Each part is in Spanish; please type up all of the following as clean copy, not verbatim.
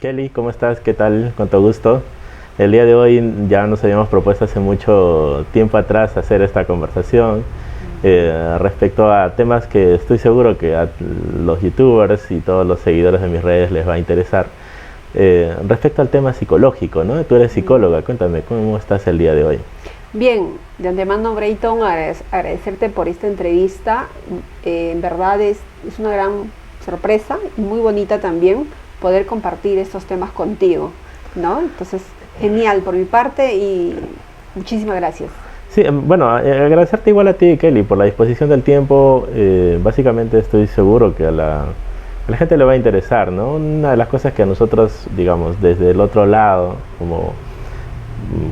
Kelly, ¿cómo estás? ¿Qué tal? Con todo gusto. El día de hoy ya nos habíamos propuesto hace mucho tiempo atrás hacer esta conversación respecto a temas que estoy seguro que a los youtubers y todos los seguidores de mis redes les va a interesar. Respecto al tema psicológico, ¿no? Tú eres psicóloga, cuéntame, ¿cómo estás el día de hoy? Bien, de antemano, Brayton, agradecerte por esta entrevista. En verdad es una gran sorpresa y muy bonita también poder compartir estos temas contigo, ¿no? Entonces, genial por mi parte y muchísimas gracias. Sí, bueno, agradecerte igual a ti, Kelly, por la disposición del tiempo. Básicamente estoy seguro que a la gente le va a interesar, ¿no? Una de las cosas que a nosotros, digamos, desde el otro lado, como,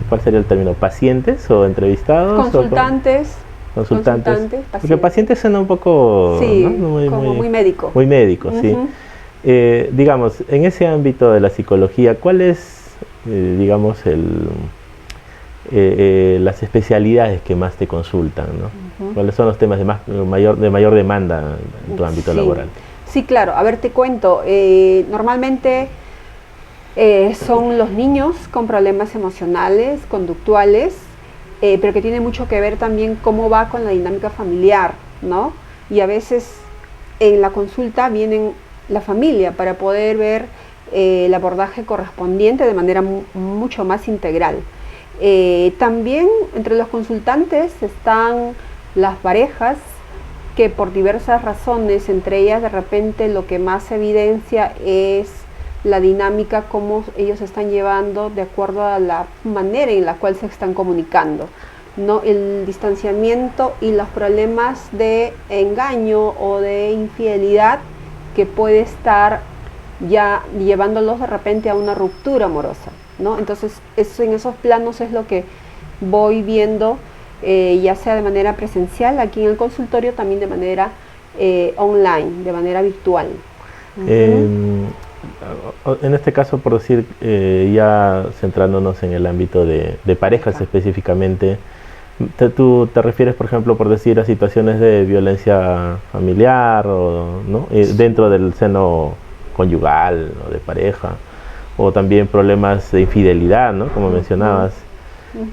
¿cuál sería el término? ¿Pacientes o entrevistados? Consultantes. Consultantes. Porque pacientes suena un poco... Sí, ¿no? muy médico. Muy médico, sí. Digamos, en ese ámbito de la psicología, ¿cuál es, digamos, las especialidades que más te consultan, ¿no? ¿Cuáles son los temas de mayor demanda en tu ámbito laboral? Sí, claro. A ver, te cuento. Normalmente son los niños con problemas emocionales, conductuales, pero que tiene mucho que ver también cómo va con la dinámica familiar, ¿no? Y a veces en la consulta vienen la familia para poder ver el abordaje correspondiente de manera mucho más integral. También entre los consultantes están las parejas que por diversas razones, entre ellas de repente lo que más evidencia es la dinámica, cómo ellos están llevando de acuerdo a la manera en la cual se están comunicando, ¿no? El distanciamiento y los problemas de engaño o de infidelidad que puede estar ya llevándolos de repente a una ruptura amorosa, ¿no? Entonces en esos planos es lo que voy viendo, ya sea de manera presencial aquí en el consultorio, también de manera online, de manera virtual. En este caso, por decir, ya centrándonos en el ámbito de parejas específicamente, ¿tú te refieres, por ejemplo, por decir, a situaciones de violencia familiar o, ¿no? Dentro del seno conyugal o de pareja, o también problemas de infidelidad, ¿no? Como mencionabas?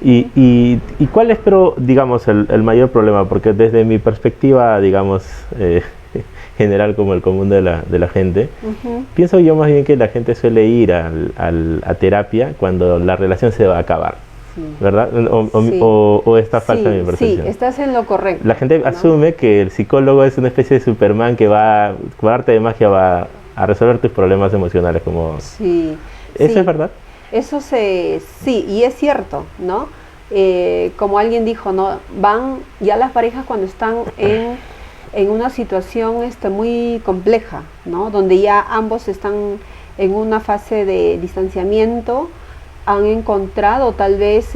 ¿Y cuál es, pero, digamos, el mayor problema? Porque desde mi perspectiva, digamos, general, como el común de la gente, pienso yo más bien que la gente suele ir a terapia cuando la relación se va a acabar, ¿verdad? O está falsa mi percepción. Sí, estás en lo correcto. La gente asume que el psicólogo es una especie de Superman que va, con arte de magia, va a resolver tus problemas emocionales. Como... ¿Eso es verdad? Eso sí, y es cierto, ¿no? Como alguien dijo, ¿no? Van ya las parejas cuando están en una situación muy compleja, ¿no? Donde ya ambos están en una fase de distanciamiento, han encontrado tal vez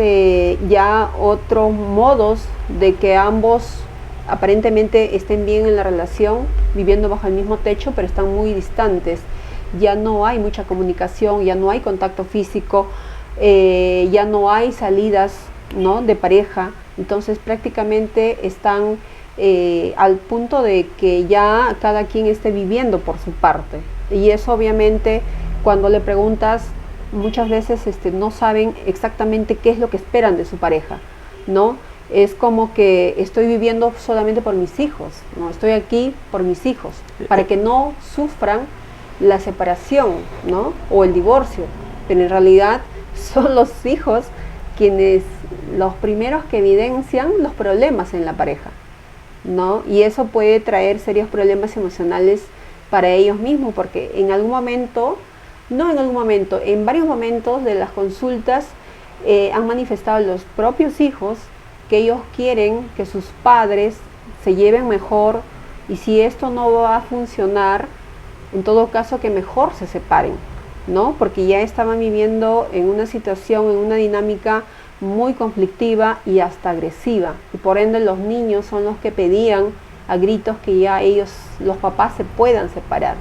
ya otros modos de que ambos aparentemente estén bien en la relación, viviendo bajo el mismo techo, pero están muy distantes. Ya no hay mucha comunicación, ya no hay contacto físico, ya no hay salidas, ¿no? De pareja. Entonces prácticamente están al punto de que ya cada quien esté viviendo por su parte. Y eso obviamente cuando le preguntas, muchas veces no saben exactamente qué es lo que esperan de su pareja, ¿no? Es como que estoy viviendo solamente por mis hijos, ¿no? Estoy aquí por mis hijos, para que no sufran la separación, ¿no? O el divorcio, pero en realidad son los hijos quienes los primeros que evidencian los problemas en la pareja, ¿no? Y eso puede traer serios problemas emocionales para ellos mismos, porque en varios momentos de las consultas han manifestado los propios hijos que ellos quieren que sus padres se lleven mejor, y si esto no va a funcionar, en todo caso que mejor se separen, ¿no? Porque ya estaban viviendo en una situación, en una dinámica muy conflictiva y hasta agresiva, y por ende los niños son los que pedían a gritos que ya ellos, los papás, se puedan separar.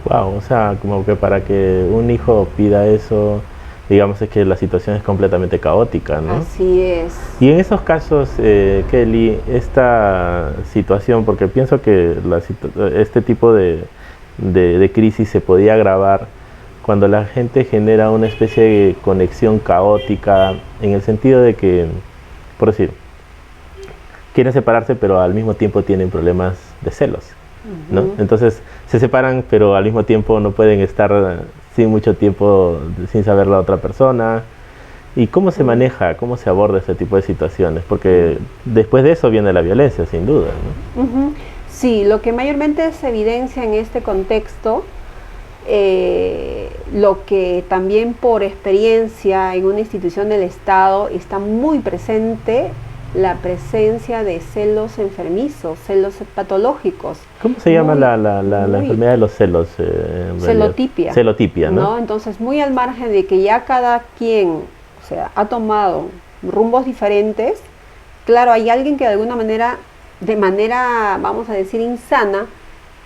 Wow, o sea, como que para que un hijo pida eso, digamos, es que la situación es completamente caótica, ¿no? Así es. Y en esos casos, Kelly, esta situación, porque pienso que este tipo de crisis se podía agravar cuando la gente genera una especie de conexión caótica, en el sentido de que, por decir, quieren separarse pero al mismo tiempo tienen problemas de celos, ¿no? Entonces se separan pero al mismo tiempo no pueden estar sin mucho tiempo sin saber la otra persona. ¿Y cómo se maneja, cómo se aborda este tipo de situaciones? Porque después de eso viene la violencia, sin duda, ¿no? Sí, lo que mayormente se evidencia en este contexto, lo que también por experiencia en una institución del Estado está muy presente, la presencia de celos enfermizos, celos patológicos. ¿Cómo se llama la enfermedad de los celos? Celotipia. Celotipia, ¿no? Entonces, muy al margen de que ya cada quien, o sea, ha tomado rumbos diferentes, claro, hay alguien que de alguna manera, de manera, vamos a decir, insana,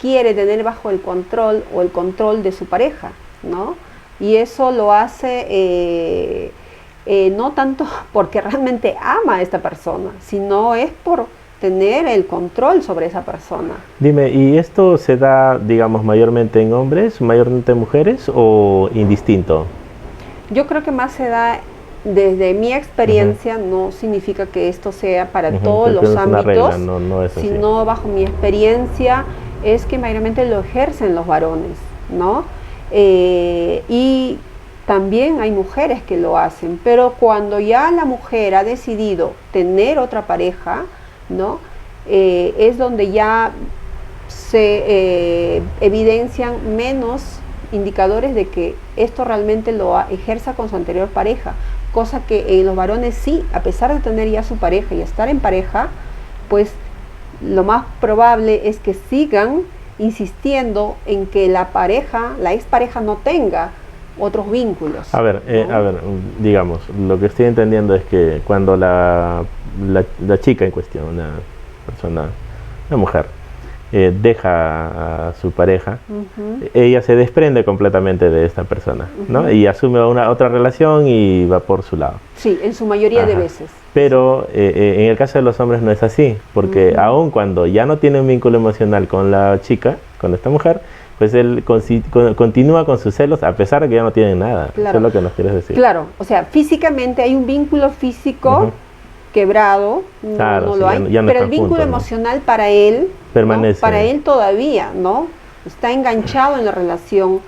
quiere tener bajo el control o el control de su pareja, ¿no? Y eso lo hace no tanto porque realmente ama a esta persona, sino es por tener el control sobre esa persona. Dime, ¿y esto se da, digamos, mayormente en hombres, mayormente en mujeres o indistinto? Yo creo que más se da, desde mi experiencia, no significa que esto sea para todos los ámbitos, regla, no es así. Sino bajo mi experiencia es que mayormente lo ejercen los varones, ¿no? Y también hay mujeres que lo hacen, pero cuando ya la mujer ha decidido tener otra pareja, ¿no? Es donde ya se evidencian menos indicadores de que esto realmente lo ejerza con su anterior pareja, cosa que en los varones sí, a pesar de tener ya su pareja y estar en pareja, pues lo más probable es que sigan insistiendo en que la pareja, la expareja, no tenga otros vínculos. A ver, digamos, lo que estoy entendiendo es que cuando la chica en cuestión, una persona, una mujer, deja a su pareja, ella se desprende completamente de esta persona, ¿no? Y asume otra relación y va por su lado. Sí, en su mayoría de veces. Pero en el caso de los hombres no es así, porque aun cuando ya no tiene un vínculo emocional con la chica, con esta mujer, pues él continúa con sus celos a pesar de que ya no tienen nada. Claro. Eso es lo que nos quieres decir. Claro, o sea, físicamente hay un vínculo físico quebrado, claro, no sí, lo hay, ya no pero el están vínculo juntos, ¿no? emocional para él, permanece, ¿no? Para él todavía, ¿no? Está enganchado en la relación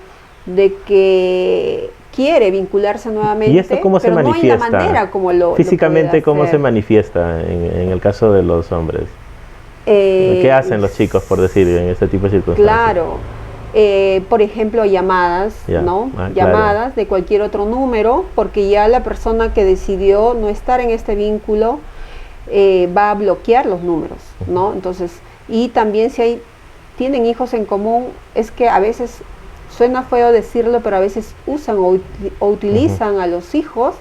de que quiere vincularse nuevamente. ¿Y esto cómo se manifiesta? No hay la manera como lo físicamente, lo ¿cómo hacer. se manifiesta en el caso de los hombres? ¿Qué hacen los chicos, por decir, en este tipo de circunstancias? Claro, por ejemplo, llamadas, ¿no? Llamadas de cualquier otro número, porque ya la persona que decidió no estar en este vínculo va a bloquear los números, ¿no? Entonces, y también si tienen hijos en común, es que a veces, suena feo decirlo, pero a veces usan o utilizan a los hijos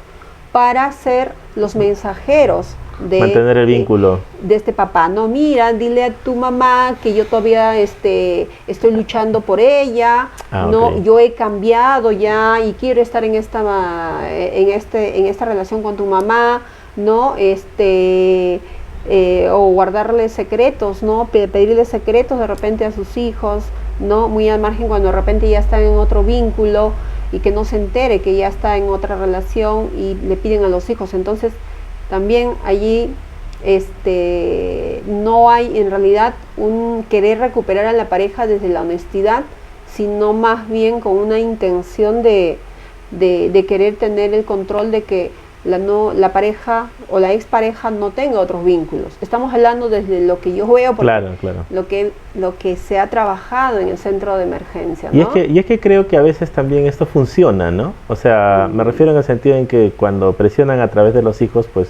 para ser los mensajeros de mantener el vínculo de este papá. No, mira, dile a tu mamá que yo todavía estoy luchando por ella, yo he cambiado ya y quiero estar en esta relación con tu mamá, ¿no? O guardarle secretos, ¿no? Pedirle secretos de repente a sus hijos, ¿no? Muy al margen cuando de repente ya están en otro vínculo y que no se entere que ya está en otra relación y le piden a los hijos. Entonces también allí no hay en realidad un querer recuperar a la pareja desde la honestidad, sino más bien con una intención de querer tener el control de que la pareja o la expareja no tenga otros vínculos. Estamos hablando desde lo que yo veo, porque claro. lo que se ha trabajado en el centro de emergencia, ¿no? Y es que creo que a veces también esto funciona, ¿no? O sea, me refiero en el sentido en que cuando presionan a través de los hijos, pues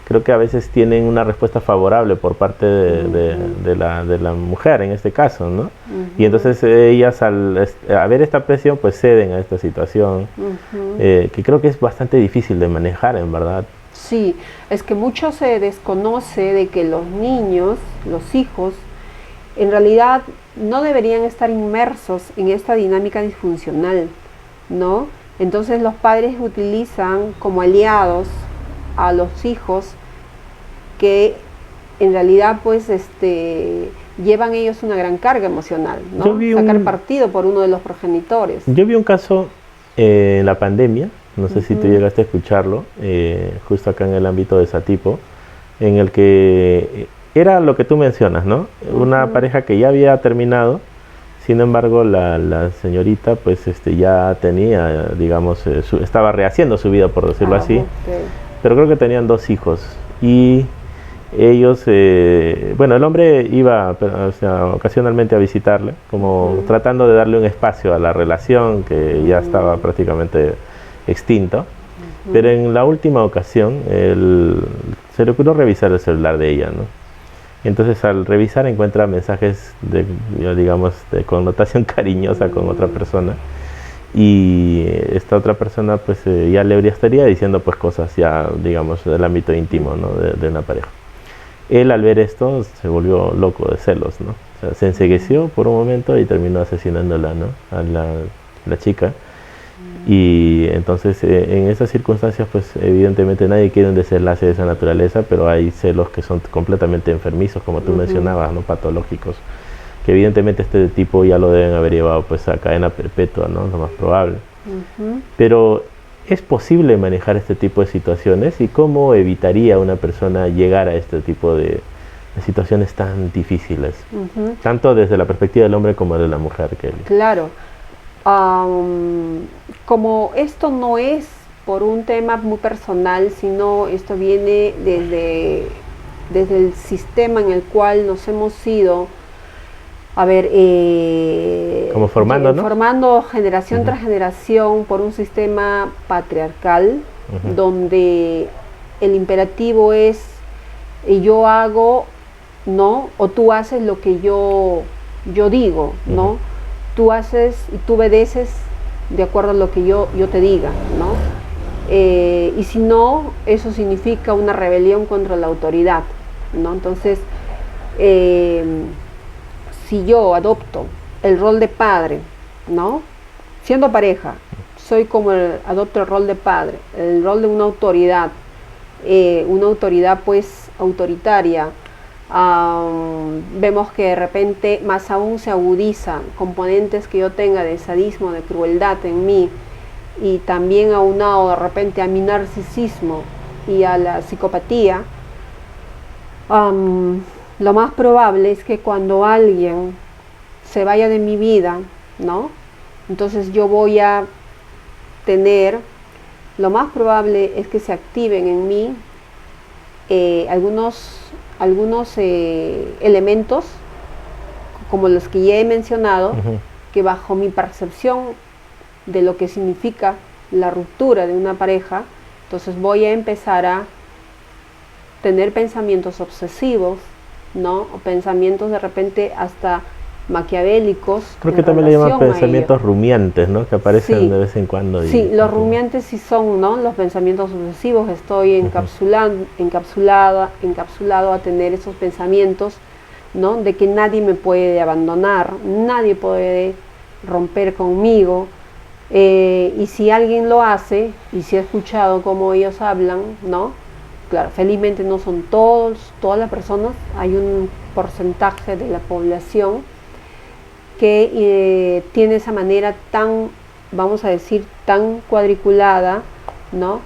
creo que a veces tienen una respuesta favorable por parte de la mujer en este caso, ¿no? Y entonces ellas al ver esta presión pues ceden a esta situación, que creo que es bastante difícil de manejar, en verdad. Sí, es que mucho se desconoce de que los niños, los hijos, en realidad no deberían estar inmersos en esta dinámica disfuncional, ¿no? Entonces los padres utilizan como aliados a los hijos que en realidad pues llevan ellos una gran carga emocional, ¿no? Sacar partido por uno de los progenitores. Yo vi un caso En la pandemia, no sé si tú llegaste a escucharlo, justo acá en el ámbito de Satipo, en el que era lo que tú mencionas, ¿no? Una pareja que ya había terminado, sin embargo la señorita pues ya tenía, digamos, estaba rehaciendo su vida, por decirlo así, Okay. pero creo que tenían 2 hijos y ellos, bueno, el hombre iba, o sea, ocasionalmente a visitarle, como tratando de darle un espacio a la relación que ya estaba prácticamente extinto. Pero en la última ocasión, se le ocurrió revisar el celular de ella, ¿no? Entonces al revisar encuentra mensajes de, digamos, de connotación cariñosa con otra persona. Y esta otra persona pues ya le estaría diciendo pues cosas ya, digamos, del ámbito íntimo, ¿no? de una pareja. Él al ver esto se volvió loco de celos, ¿no? O sea, se encegueció por un momento y terminó asesinándola, ¿no? A la chica. Y entonces en esas circunstancias pues evidentemente nadie quiere un desenlace de esa naturaleza, pero hay celos que son completamente enfermizos, como tú mencionabas, ¿no? Patológicos, que evidentemente este tipo ya lo deben haber llevado pues a cadena perpetua, ¿no? Lo más probable. Pero ¿es posible manejar este tipo de situaciones y cómo evitaría una persona llegar a este tipo de situaciones tan difíciles? Tanto desde la perspectiva del hombre como de la mujer, Kelly. Claro. Como esto no es por un tema muy personal, sino esto viene desde el sistema en el cual nos hemos ido, a ver, como formando, ¿no? Formando generación tras generación por un sistema patriarcal, donde el imperativo es yo hago, ¿no? O tú haces lo que yo digo, ¿no? Tú haces y tú obedeces de acuerdo a lo que yo te diga, ¿no? Y si no, eso significa una rebelión contra la autoridad, ¿no? Entonces, si yo adopto el rol de padre, ¿no? Siendo pareja, soy como adopto el rol de padre, el rol de una autoridad pues autoritaria. Vemos que de repente más aún se agudizan componentes que yo tenga de sadismo, de crueldad en mí, y también aunado de repente a mi narcisismo y a la psicopatía. Lo más probable es que cuando alguien se vaya de mi vida, ¿no? Entonces yo voy a tener, lo más probable es que se activen en mí algunos elementos como los que ya he mencionado, que bajo mi percepción de lo que significa la ruptura de una pareja, entonces voy a empezar a tener pensamientos obsesivos, ¿no? O pensamientos de repente hasta maquiavélicos. Creo que también le llaman pensamientos rumiantes, ¿no? Que aparecen de vez en cuando. Sí, los rumiantes sí son, ¿no? Los pensamientos obsesivos. Estoy encapsulado a tener esos pensamientos, ¿no? De que nadie me puede abandonar, nadie puede romper conmigo. Y si alguien lo hace, y si he escuchado cómo ellos hablan, ¿no? Claro, felizmente no son todas las personas, hay un porcentaje de la población que tiene esa manera tan, vamos a decir, tan cuadriculada, ¿no?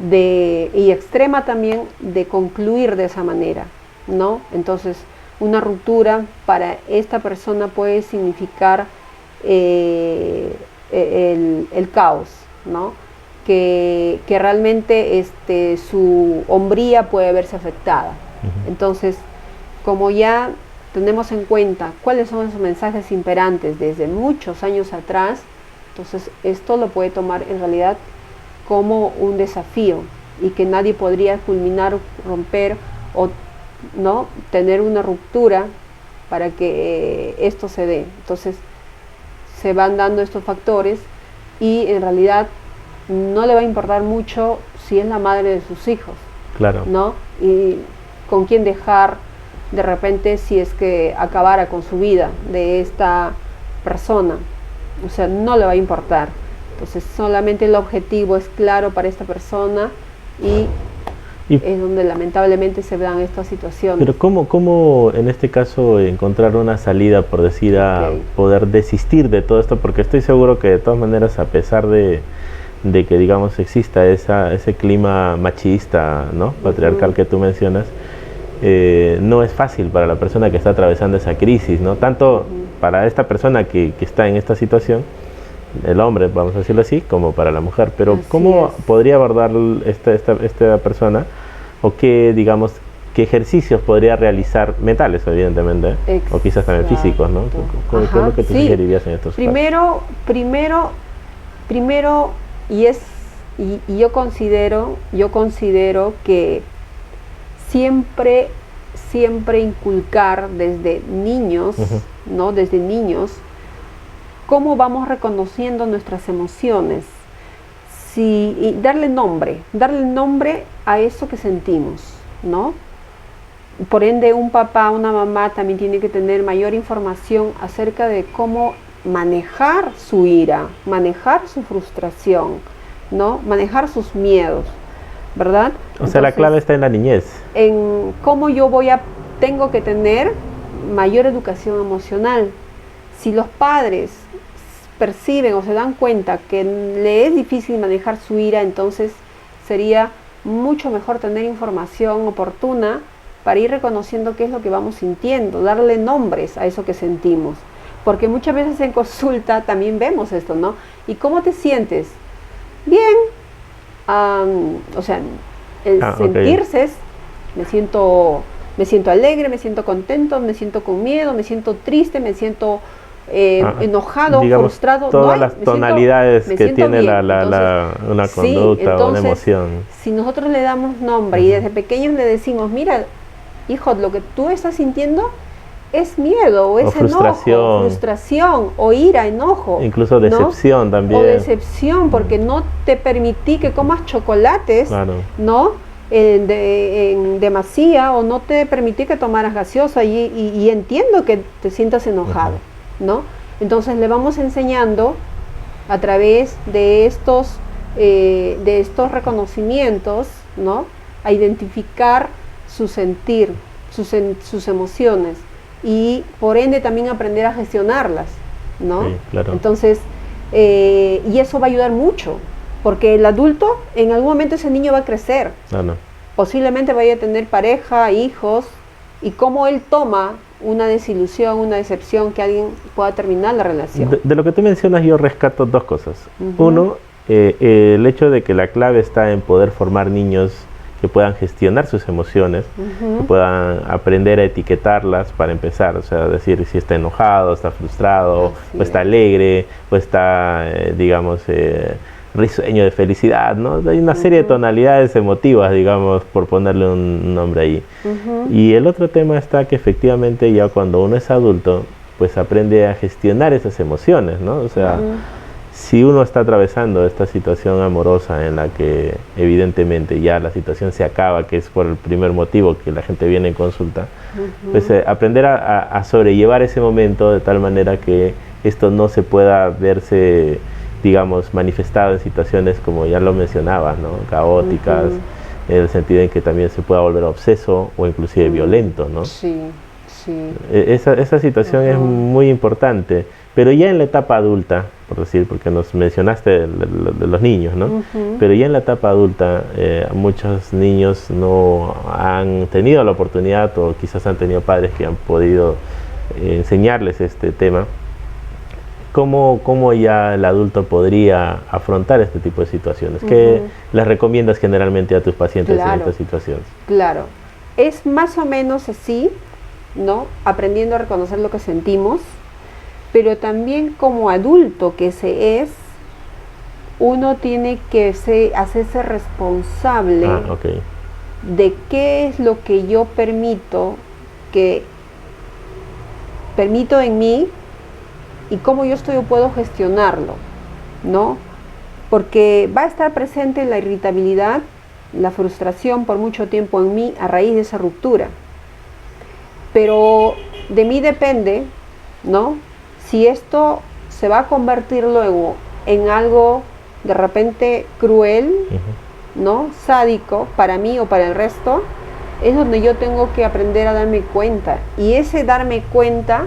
Y extrema también de concluir de esa manera, ¿no? Entonces, una ruptura para esta persona puede significar el caos, ¿no? Que realmente su hombría puede verse afectada. Entonces, como ya tenemos en cuenta cuáles son esos mensajes imperantes desde muchos años atrás, entonces esto lo puede tomar en realidad como un desafío y que nadie podría culminar, romper o no tener una ruptura para que esto se dé. Entonces se van dando estos factores y en realidad no le va a importar mucho si es la madre de sus hijos, claro, ¿no? Y con quién dejar de repente si es que acabara con su vida de esta persona, o sea, no le va a importar. Entonces solamente el objetivo es claro para esta persona y es donde lamentablemente se dan estas situaciones. Pero ¿cómo en este caso encontrar una salida, por decir, a poder desistir de todo esto? Porque estoy seguro que de todas maneras, a pesar de que, digamos, exista ese clima machista, ¿no?, patriarcal que tú mencionas, no es fácil para la persona que está atravesando esa crisis, ¿no? Tanto para esta persona que está en esta situación, el hombre, vamos a decirlo así, como para la mujer. Pero Así ¿cómo es. podría abordar esta persona, o qué, digamos, qué ejercicios podría realizar, mentales evidentemente, o quizás también físicos, ¿no? ¿Qué es lo que tú sugerirías en estos casos? Primero, y yo considero que siempre inculcar desde niños, ¿no? Desde niños, cómo vamos reconociendo nuestras emociones, y darle nombre a eso que sentimos, ¿no? Por ende, un papá, una mamá también tiene que tener mayor información acerca de cómo manejar su ira, manejar su frustración, ¿no? Manejar sus miedos, ¿verdad? O sea, la clave está en la niñez. En cómo tengo que tener mayor educación emocional. Si los padres perciben o se dan cuenta que le es difícil manejar su ira, entonces sería mucho mejor tener información oportuna para ir reconociendo qué es lo que vamos sintiendo, darle nombres a eso que sentimos. Porque muchas veces en consulta también vemos esto, ¿no? ¿Y cómo te sientes? Bien. O sea, el sentirse es, me siento alegre, me siento contento, me siento con miedo, me siento triste, me siento enojado, digamos, frustrado. Todas las tonalidades que tiene una conducta o una emoción. Si nosotros le damos nombre y desde pequeños le decimos, mira, hijo, lo que tú estás sintiendo es miedo, o es enojo, frustración, o ira, enojo. Incluso decepción, ¿no? También. O decepción, porque no te permití que comas chocolates, ¿no? En demasía, o no te permití que tomaras gaseosa, y entiendo que te sientas enojado, ¿no? Entonces le vamos enseñando a través de estos reconocimientos, ¿no?, a identificar su sentir, sus emociones, y por ende también aprender a gestionarlas, ¿no? Sí, claro. Entonces, y eso va a ayudar mucho, porque el adulto, en algún momento ese niño va a crecer, posiblemente vaya a tener pareja, hijos, y cómo él toma una desilusión, una decepción, que alguien pueda terminar la relación. De lo que tú mencionas, yo rescato dos cosas. Uno, el hecho de que la clave está en poder formar niños que puedan gestionar sus emociones, que puedan aprender a etiquetarlas para empezar, o sea, decir si está enojado, está frustrado, o está alegre, o está, digamos, risueño de felicidad, ¿no? Hay una serie de tonalidades emotivas, digamos, por ponerle un nombre ahí. Y el otro tema está que efectivamente ya cuando uno es adulto, pues aprende a gestionar esas emociones, ¿no? O sea, si uno está atravesando esta situación amorosa en la que evidentemente ya la situación se acaba, que es por el primer motivo que la gente viene en consulta, pues aprender a sobrellevar ese momento de tal manera que esto no se pueda verse, digamos, manifestado en situaciones como ya lo mencionabas, ¿no?, caóticas, en el sentido en que también se pueda volver obseso o inclusive violento, ¿no? Sí, sí. Esa situación es muy importante. Pero ya en la etapa adulta, por decir, porque nos mencionaste de los niños, ¿no? Pero ya en la etapa adulta, muchos niños no han tenido la oportunidad, o quizás han tenido padres que han podido enseñarles este tema. ¿Cómo ya el adulto podría afrontar este tipo de situaciones? ¿Qué les recomiendas generalmente a tus pacientes en estas situaciones? Claro, es más o menos así, ¿no? Aprendiendo a reconocer lo que sentimos, pero también como adulto que se es, uno tiene que hacerse responsable de qué es lo que yo permito en mí, y cómo yo puedo gestionarlo, ¿no? Porque va a estar presente la irritabilidad, la frustración por mucho tiempo en mí a raíz de esa ruptura. Pero de mí depende, ¿no?, si esto se va a convertir luego en algo de repente cruel, ¿no? sádico para mí o para el resto, es donde yo tengo que aprender a darme cuenta. Y ese darme cuenta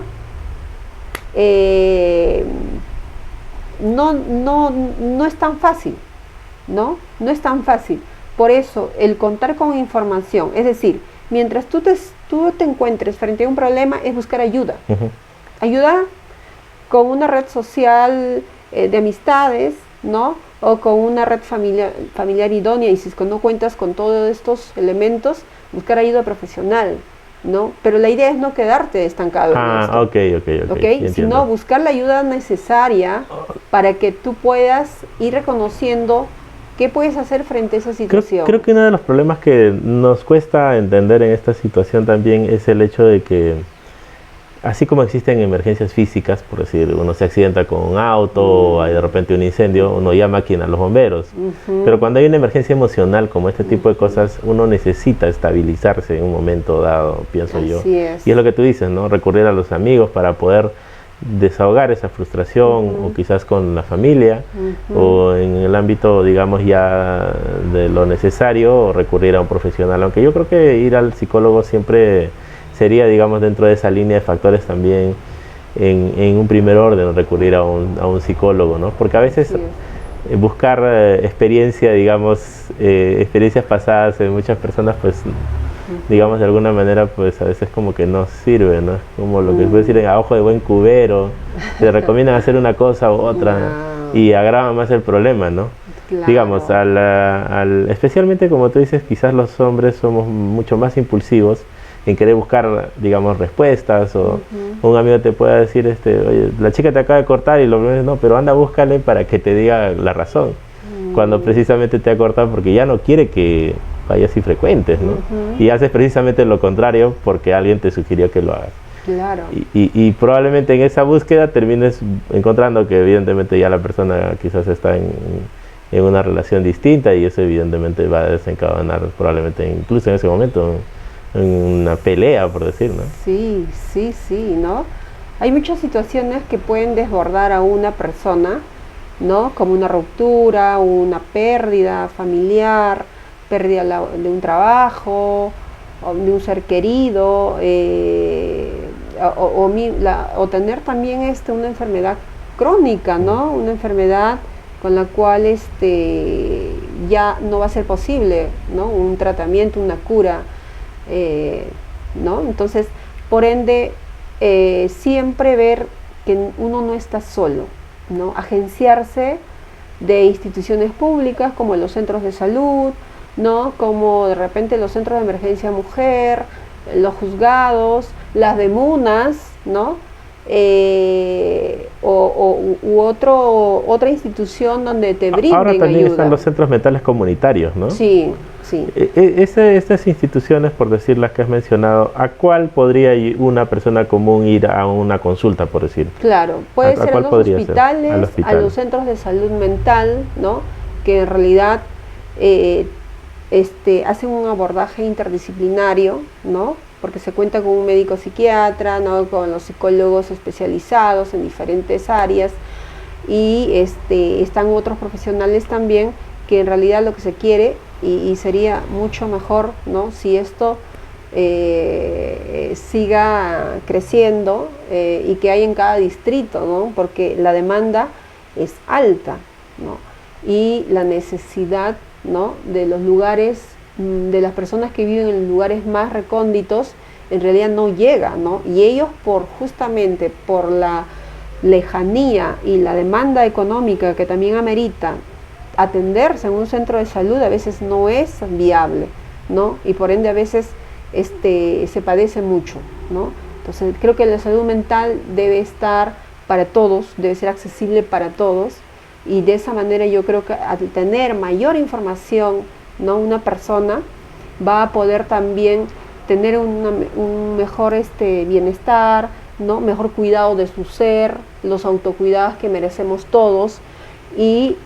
no es tan fácil, ¿no? No es tan fácil. Por eso, el contar con información, es decir, mientras tú te encuentres frente a un problema, es buscar ayuda. Ayuda con una red social de amistades, ¿no? O con una red familiar idónea, y si no cuentas con todos estos elementos, buscar ayuda profesional, ¿no? Pero la idea es no quedarte estancado en esto. Ok, sino buscar la ayuda necesaria para que tú puedas ir reconociendo qué puedes hacer frente a esa situación. Creo que uno de los problemas que nos cuesta entender en esta situación también es el hecho de que, así como existen emergencias físicas, por decir, uno se accidenta con un auto o hay de repente un incendio, uno llama a los bomberos. Pero cuando hay una emergencia emocional como este tipo de cosas, uno necesita estabilizarse en un momento dado, pienso yo. Y es lo que tú dices, ¿no? Recurrir a los amigos para poder desahogar esa frustración, o quizás con la familia, o en el ámbito, digamos, ya de lo necesario, o recurrir a un profesional. Aunque yo creo que ir al psicólogo siempre sería, digamos, dentro de esa línea de factores también en un primer orden, recurrir a un psicólogo, ¿no? Porque a veces buscar experiencia, digamos, experiencias pasadas en muchas personas, pues, digamos, de alguna manera, pues a veces como que no sirve, ¿no? Como lo que se puede decir a ojo de buen cubero, te recomiendan hacer una cosa u otra y agrava más el problema, ¿no? Claro. Digamos, especialmente como tú dices, quizás los hombres somos mucho más impulsivos en querer buscar, digamos, respuestas, o un amigo te pueda decir, oye, la chica te acaba de cortar, y lo primero es, no, pero anda, búscale para que te diga la razón, cuando precisamente te ha cortado porque ya no quiere que vayas y frecuentes, ¿no? Y haces precisamente lo contrario porque alguien te sugirió que lo hagas. Claro. Y probablemente en esa búsqueda termines encontrando que evidentemente ya la persona quizás está en una relación distinta, y eso evidentemente va a desencadenar probablemente incluso en ese momento una pelea, por decir, ¿no? Sí, ¿no? Hay muchas situaciones que pueden desbordar a una persona, ¿no? Como una ruptura, una pérdida familiar, pérdida de un trabajo, o de un ser querido, o tener también una enfermedad crónica, ¿no? Una enfermedad con la cual ya no va a ser posible, ¿no? Un tratamiento, una cura, ¿no? Entonces, por ende, siempre ver que uno no está solo, ¿no? Agenciarse de instituciones públicas como los centros de salud, ¿no? Como de repente los centros de emergencia mujer, los juzgados, las demunas, ¿no? Otra institución donde te brinden ayuda. Ahora también ayuda. Están los centros mentales comunitarios, ¿no? Sí. Estas instituciones, por decir las que has mencionado, ¿a cuál podría una persona común ir a una consulta, por decir? Claro, puede ser a los hospitales, a los centros de salud mental, ¿no? Que en realidad hacen un abordaje interdisciplinario, ¿no? Porque se cuenta con un médico psiquiatra, ¿no? Con los psicólogos especializados en diferentes áreas, y están otros profesionales también, que en realidad lo que se quiere, y sería mucho mejor, ¿no? Si esto siga creciendo, y que hay en cada distrito, ¿no? Porque la demanda es alta, ¿no? Y la necesidad, ¿no? De los lugares, de las personas que viven en lugares más recónditos, en realidad no llega, ¿no? Y ellos, justamente por la lejanía y la demanda económica que también amerita atenderse en un centro de salud, a veces no es viable, ¿no? Y por ende a veces se padece mucho, ¿no? Entonces creo que la salud mental debe estar para todos, debe ser accesible para todos, y de esa manera yo creo que al tener mayor información, ¿no? Una persona va a poder también tener un mejor bienestar, ¿no? Mejor cuidado de su ser, los autocuidados que merecemos todos, y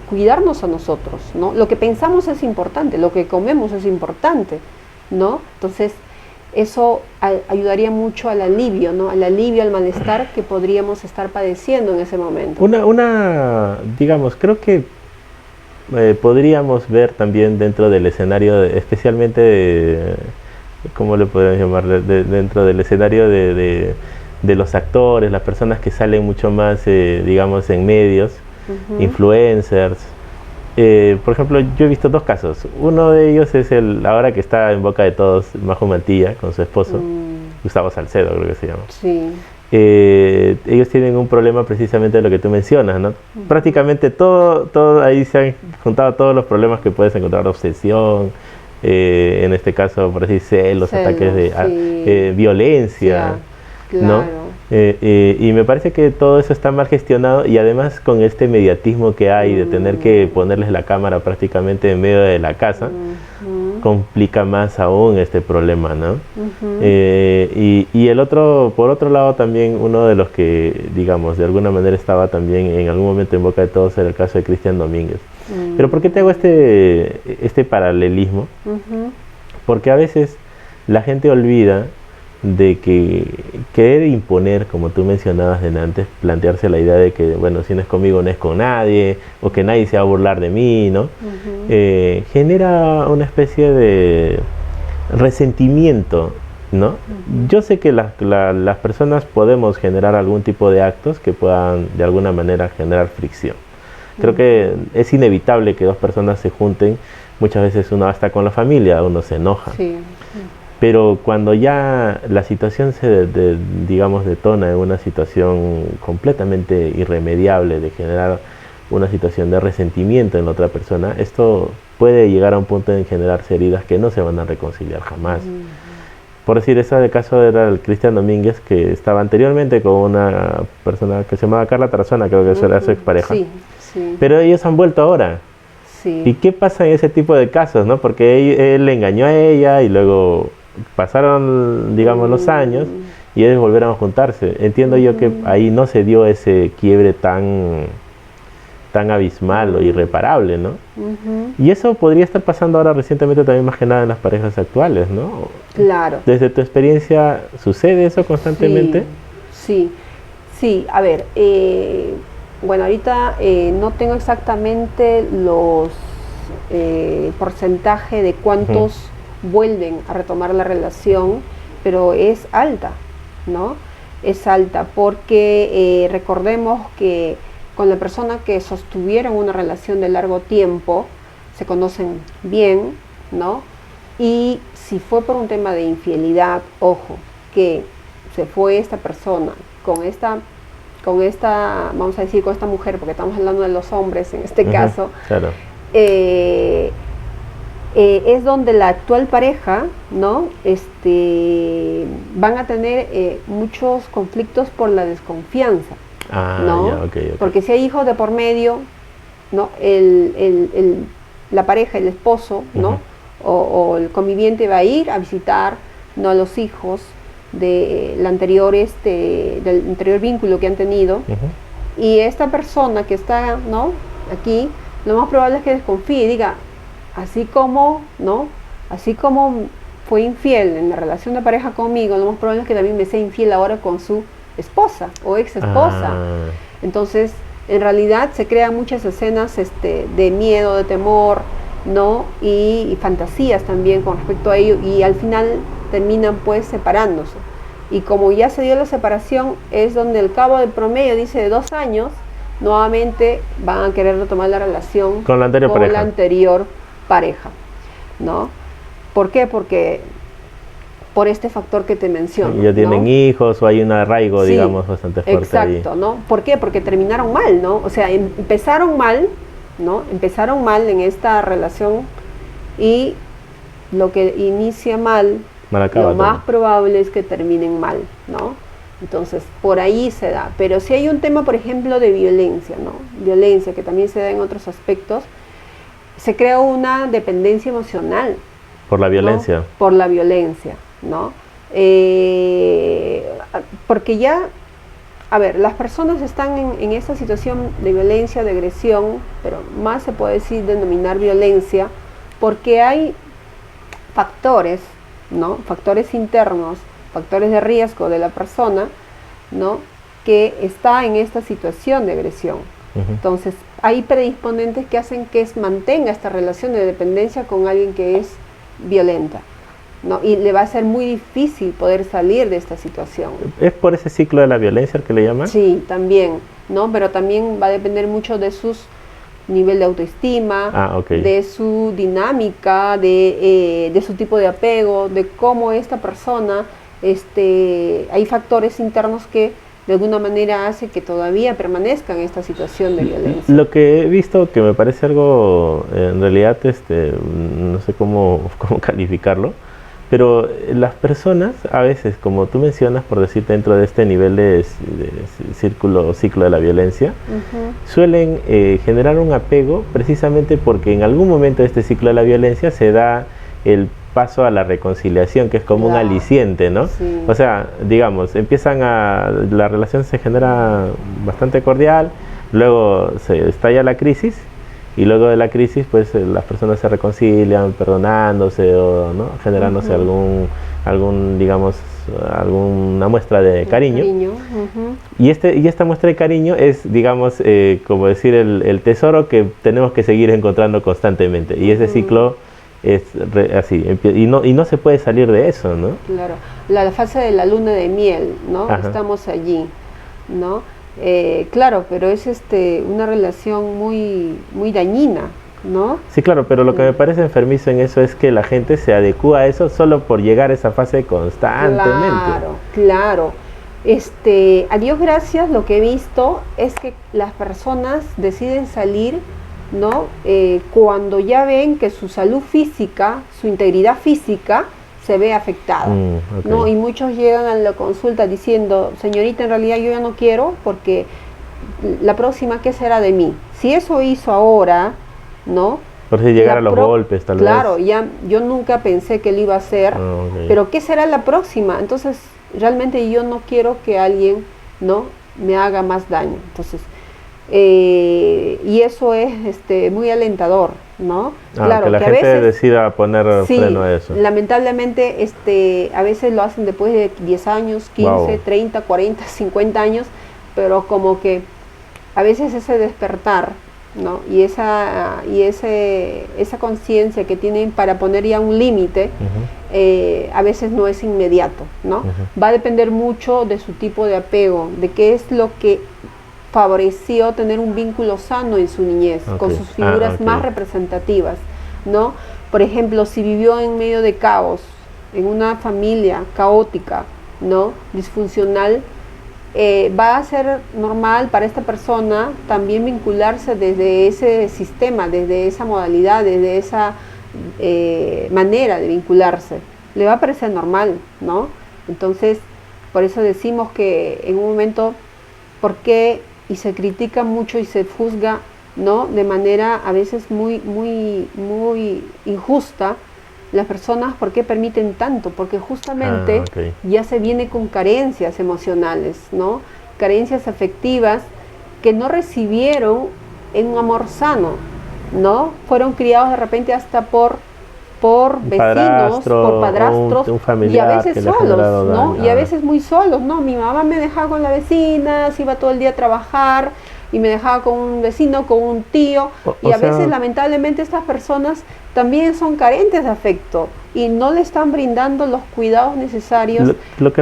cuidarnos a nosotros, ¿no? Lo que pensamos es importante, lo que comemos es importante, ¿no? Entonces eso ayudaría mucho al alivio, ¿no? Al alivio, al malestar que podríamos estar padeciendo en ese momento. Digamos, creo que podríamos ver también dentro del escenario, especialmente, ¿cómo le podemos llamar? Dentro del escenario de los actores, las personas que salen mucho más, digamos, en medios, influencers. Por ejemplo, yo he visto dos casos. Uno de ellos es ahora que está en boca de todos, Majo Mantilla, con su esposo, Gustavo Salcedo, creo que se llama. Sí. Ellos tienen un problema precisamente de lo que tú mencionas, ¿no? Prácticamente todo ahí se han juntado todos los problemas que puedes encontrar, obsesión, en este caso, por así celos, ataques de violencia, claro. ¿no? Y me parece que todo eso está mal gestionado, y además con este mediatismo que hay de tener que ponerles la cámara prácticamente en medio de la casa, complica más aún este problema, ¿no? Y el otro, por otro lado, también uno de los que, digamos, de alguna manera estaba también en algún momento en boca de todos era el caso de Cristian Domínguez. Pero ¿por qué te hago este paralelismo? Porque a veces la gente olvida de que querer imponer, como tú mencionabas de antes, plantearse la idea de que, bueno, si no es conmigo no es con nadie, o que nadie se va a burlar de mí, ¿no? Genera una especie de resentimiento, ¿no? Yo sé que las personas podemos generar algún tipo de actos que puedan de alguna manera generar fricción. Creo que es inevitable que dos personas se junten, muchas veces uno está con la familia, uno se enoja. Sí. Pero cuando ya la situación se, digamos, detona en una situación completamente irremediable de generar una situación de resentimiento en la otra persona, esto puede llegar a un punto de generarse heridas que no se van a reconciliar jamás. Por decir, ese caso era el Cristian Domínguez, que estaba anteriormente con una persona que se llamaba Carla Tarazona, creo que era su expareja. Sí, sí. Pero ellos han vuelto ahora. Sí. ¿Y qué pasa en ese tipo de casos, no? Porque él le engañó a ella y luego pasaron, digamos, los años y ellos volvieron a juntarse. Entiendo yo que ahí no se dio ese quiebre tan abismal o irreparable, ¿no? Y eso podría estar pasando ahora recientemente también, más que nada en las parejas actuales, ¿no? Claro. Desde tu experiencia, ¿sucede eso constantemente? Sí. A ver, bueno, ahorita no tengo exactamente los porcentaje de cuántos vuelven a retomar la relación, pero es alta, ¿no? Es alta porque recordemos que con la persona que sostuvieron una relación de largo tiempo, se conocen bien, ¿no? Y si fue por un tema de infidelidad, ojo, que se fue esta persona con esta, vamos a decir, con esta mujer, porque estamos hablando de los hombres en este caso, claro. Es donde la actual pareja, ¿no? Van a tener muchos conflictos por la desconfianza, ¿no? Ya, okay. Porque si hay hijos de por medio, ¿no? La pareja, el esposo, ¿no? O el conviviente va a ir a visitar, ¿no?, a los hijos del anterior vínculo que han tenido, y esta persona que está, ¿no?, aquí, lo más probable es que desconfíe y diga, así como, ¿no?, así como fue infiel en la relación de pareja conmigo, lo más probable es que también me sea infiel ahora con su esposa o ex esposa. Entonces, en realidad se crean muchas escenas de miedo, de temor, ¿no?, y fantasías también con respecto a ello, y al final terminan pues separándose. Y como ya se dio la separación, es donde el cabo de promedio dice de 2 años, nuevamente van a querer retomar la relación con la anterior pareja, ¿no? ¿Por qué? Porque por este factor que te menciono. Ya tienen, ¿no?, hijos, o hay un arraigo, sí, digamos, bastante fuerte. Exacto, ahí, ¿no? ¿Por qué? Porque terminaron mal, ¿no? O sea, empezaron mal, ¿no? Empezaron mal en esta relación, y lo que inicia mal, lo más probable es que terminen mal, ¿no? Entonces, por ahí se da. Pero si hay un tema, por ejemplo, de violencia, ¿no? Violencia, que también se da en otros aspectos, se crea una dependencia emocional. Por la violencia. ¿No? Por la violencia, ¿no? Porque ya, a ver, las personas están en esta situación de violencia, de agresión, pero más se puede decir denominar violencia, porque hay factores, ¿no?, factores internos, factores de riesgo de la persona, ¿no?, que está en esta situación de agresión. Entonces, hay predisponentes que hacen que mantenga esta relación de dependencia con alguien que es violenta, ¿no? Y le va a ser muy difícil poder salir de esta situación. ¿Es por ese ciclo de la violencia el que le llaman? Sí, también, ¿no? Pero también va a depender mucho de sus nivel de autoestima, de su dinámica, de su tipo de apego, de cómo esta persona, hay factores internos que de alguna manera hace que todavía permanezca en esta situación de violencia. Lo que he visto que me parece algo, en realidad, no sé cómo calificarlo, pero las personas a veces, como tú mencionas, por decir, dentro de este nivel de ciclo de la violencia, suelen generar un apego precisamente porque en algún momento de este ciclo de la violencia se da el paso a la reconciliación, que es como un aliciente, ¿no? Sí. O sea, digamos, la relación se genera bastante cordial, luego se estalla la crisis, y luego de la crisis, pues las personas se reconcilian, perdonándose o ¿no? generándose digamos, alguna muestra de cariño. Y esta muestra de cariño es, digamos, como decir, el tesoro que tenemos que seguir encontrando constantemente. Y ese ciclo es así, y no se puede salir de eso, ¿no? Claro, la fase de la luna de miel, ¿no? Ajá. Estamos allí, ¿no? Claro, pero es una relación muy, muy dañina, ¿no? Sí, claro, pero lo que me parece enfermizo en eso es que la gente se adecúa a eso solo por llegar a esa fase constantemente. Claro. A Dios gracias, lo que he visto es que las personas deciden salir, ¿no? Cuando ya ven que su salud física, su integridad física se ve afectada, ¿no? Y muchos llegan a la consulta diciendo, señorita, en realidad yo ya no quiero porque la próxima, ¿qué será de mí? Si eso hizo ahora, ¿no? Por si llegar a los golpes, tal vez. Claro, ya yo nunca pensé que lo iba a hacer, pero ¿qué será la próxima? Entonces, realmente yo no quiero que alguien, ¿no? me haga más daño. Entonces, y eso es muy alentador, ¿no? Claro, que la gente a veces decida poner freno a eso. Lamentablemente, a veces lo hacen después de 10 años, 15, 30, 40, 50 años, pero como que a veces ese despertar, ¿no? Y esa conciencia que tienen para poner ya un límite, a veces no es inmediato, ¿no? Va a depender mucho de su tipo de apego, de qué es lo que favoreció tener un vínculo sano en su niñez, con sus figuras más representativas, ¿no? Por ejemplo, si vivió en medio de caos, en una familia caótica, ¿no? disfuncional, va a ser normal para esta persona también vincularse desde ese sistema, desde esa modalidad, desde esa manera de vincularse. Le va a parecer normal, ¿no? Entonces, por eso decimos que en un momento, ¿por qué? Y se critica mucho y se juzga, ¿no? de manera a veces muy, muy, muy injusta las personas. ¿Por qué permiten tanto? Porque justamente ya se viene con carencias emocionales, ¿no? Carencias afectivas que no recibieron en un amor sano, ¿no? Fueron criados de repente hasta por vecinos, por padrastros, un familiar, y a veces solos, ¿no? Y a veces muy solos, ¿no? Mi mamá me dejaba con la vecina, se iba todo el día a trabajar y me dejaba con un vecino, con un tío, y a veces lamentablemente estas personas también son carentes de afecto y no le están brindando los cuidados necesarios,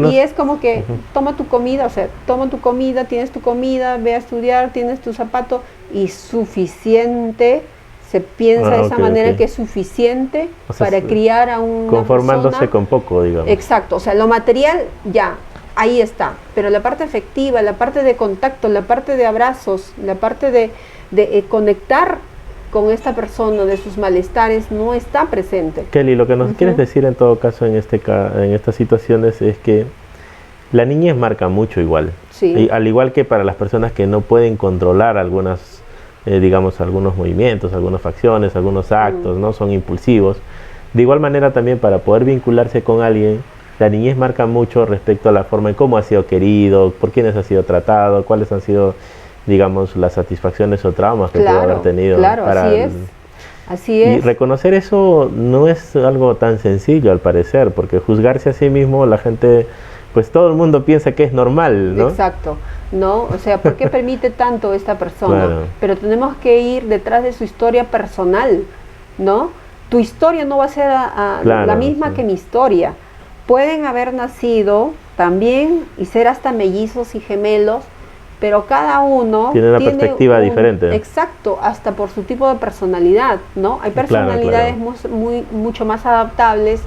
y es como que toma tu comida, o sea, toma tu comida, tienes tu comida, ve a estudiar, tienes tu zapato y suficiente. Se piensa de esa manera que es suficiente para criar a una conformándose persona con poco, digamos. Exacto, o sea, lo material ya, ahí está, pero la parte afectiva, la parte de contacto, la parte de abrazos, la parte de conectar con esta persona, de sus malestares, no está presente. Kelly, lo que nos quieres decir en todo caso en estas situaciones es que la niñez marca mucho igual, y al igual que para las personas que no pueden controlar algunas digamos, algunos movimientos, algunas facciones, algunos actos, ¿no? Son impulsivos. De igual manera también para poder vincularse con alguien, la niñez marca mucho respecto a la forma en cómo ha sido querido, por quiénes ha sido tratado, cuáles han sido, digamos, las satisfacciones o traumas que pudo haber tenido. Claro, así es. Y reconocer eso no es algo tan sencillo al parecer, porque juzgarse a sí mismo, la gente pues todo el mundo piensa que es normal, ¿no? Exacto, ¿no? O sea, ¿por qué permite tanto esta persona? Claro. Pero tenemos que ir detrás de su historia personal, ¿no? Tu historia no va a ser Claro, la misma sí. que mi historia. Pueden haber nacido también y ser hasta mellizos y gemelos, pero cada uno Tiene una perspectiva diferente. Exacto, hasta por su tipo de personalidad, ¿no? Hay personalidades mucho más adaptables,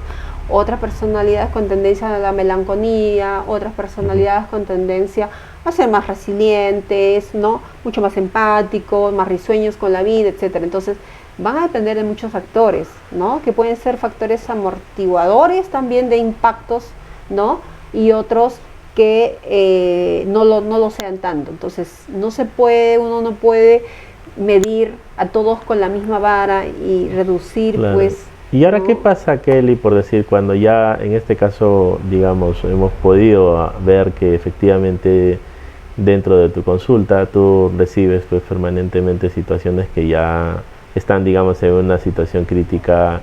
otras personalidades con tendencia a la melancolía, otras personalidades con tendencia a ser más resilientes, ¿no? Mucho más empáticos, más risueños con la vida, etcétera. Entonces, van a depender de muchos factores, ¿no? Que pueden ser factores amortiguadores también de impactos, ¿no? Y otros que no lo sean tanto. Entonces, uno no puede medir a todos con la misma vara y reducir, Claro. pues. ¿Y ahora ¿no? qué pasa, Kelly, por decir, cuando ya en este caso, digamos, hemos podido ver que efectivamente dentro de tu consulta tú recibes pues permanentemente situaciones que ya están, digamos, en una situación crítica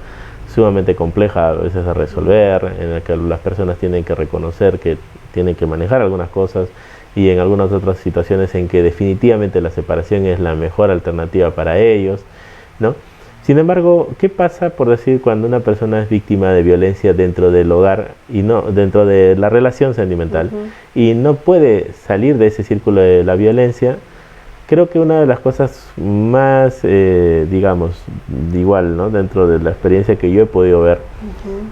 sumamente compleja a veces de resolver, en la que las personas tienen que reconocer que tienen que manejar algunas cosas, y en algunas otras situaciones en que definitivamente la separación es la mejor alternativa para ellos, ¿no? Sin embargo, ¿qué pasa, por decir, cuando una persona es víctima de violencia dentro del hogar y no dentro de la relación sentimental y no puede salir de ese círculo de la violencia? Creo que una de las cosas más, digamos, igual, ¿no? Dentro de la experiencia que yo he podido ver,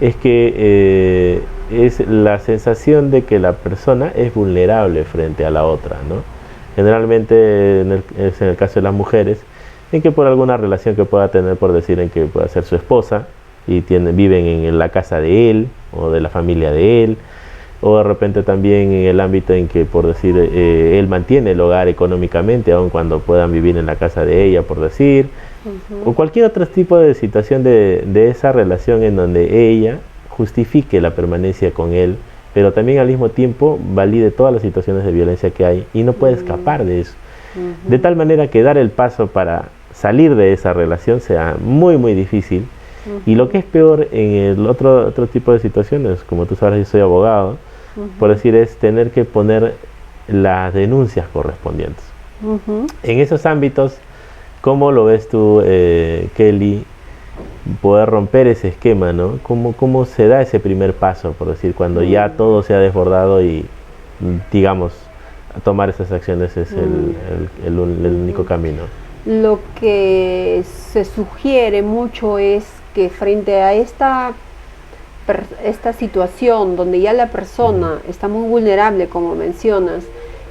es que es la sensación de que la persona es vulnerable frente a la otra, ¿no? Generalmente es en el caso de las mujeres, en que por alguna relación que pueda tener, por decir, en que pueda ser su esposa y viven en la casa de él o de la familia de él, o de repente también en el ámbito en que, por decir, él mantiene el hogar económicamente, aun cuando puedan vivir en la casa de ella, por decir, o cualquier otro tipo de situación de esa relación en donde ella justifique la permanencia con él, pero también al mismo tiempo valide todas las situaciones de violencia que hay y no puede escapar de eso. De tal manera que dar el paso para salir de esa relación sea muy muy difícil. Y lo que es peor en el otro tipo de situaciones, como tú sabes, yo soy abogado, por decir, es tener que poner las denuncias correspondientes. En esos ámbitos, ¿cómo lo ves tú, Kelly, poder romper ese esquema, ¿no? ¿Cómo se da ese primer paso, por decir, cuando ya todo se ha desbordado y, digamos, tomar esas acciones es el único camino? Lo que se sugiere mucho es que frente a esta situación donde ya la persona está muy vulnerable, como mencionas,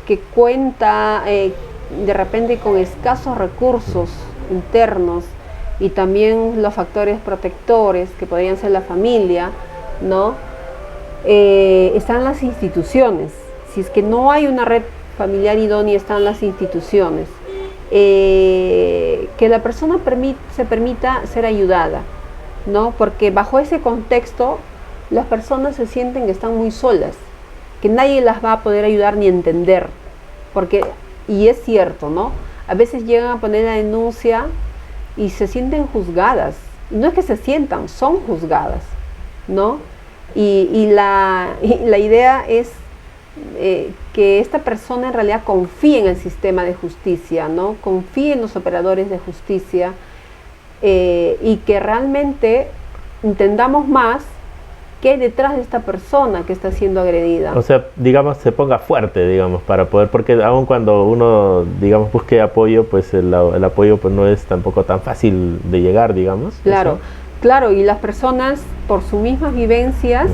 que cuenta de repente con escasos recursos internos y también los factores protectores que podrían ser la familia, ¿no? Están las instituciones. Si es que no hay una red familiar idónea, están las instituciones. Que la persona se permita ser ayudada, ¿no? Porque bajo ese contexto las personas se sienten que están muy solas, que nadie las va a poder ayudar ni entender, y es cierto, ¿no? A veces llegan a poner la denuncia y se sienten juzgadas. No es que se sientan, son juzgadas, ¿no? Y la idea es que esta persona en realidad confíe en el sistema de justicia, ¿no? Confíe en los operadores de justicia, y que realmente entendamos más qué hay detrás de esta persona que está siendo agredida. O sea, digamos, se ponga fuerte, digamos, para poder, porque aun cuando uno, digamos, busque apoyo, pues el apoyo pues no es tampoco tan fácil de llegar, digamos. Claro, ¿eso? claro, y las personas por sus mismas vivencias,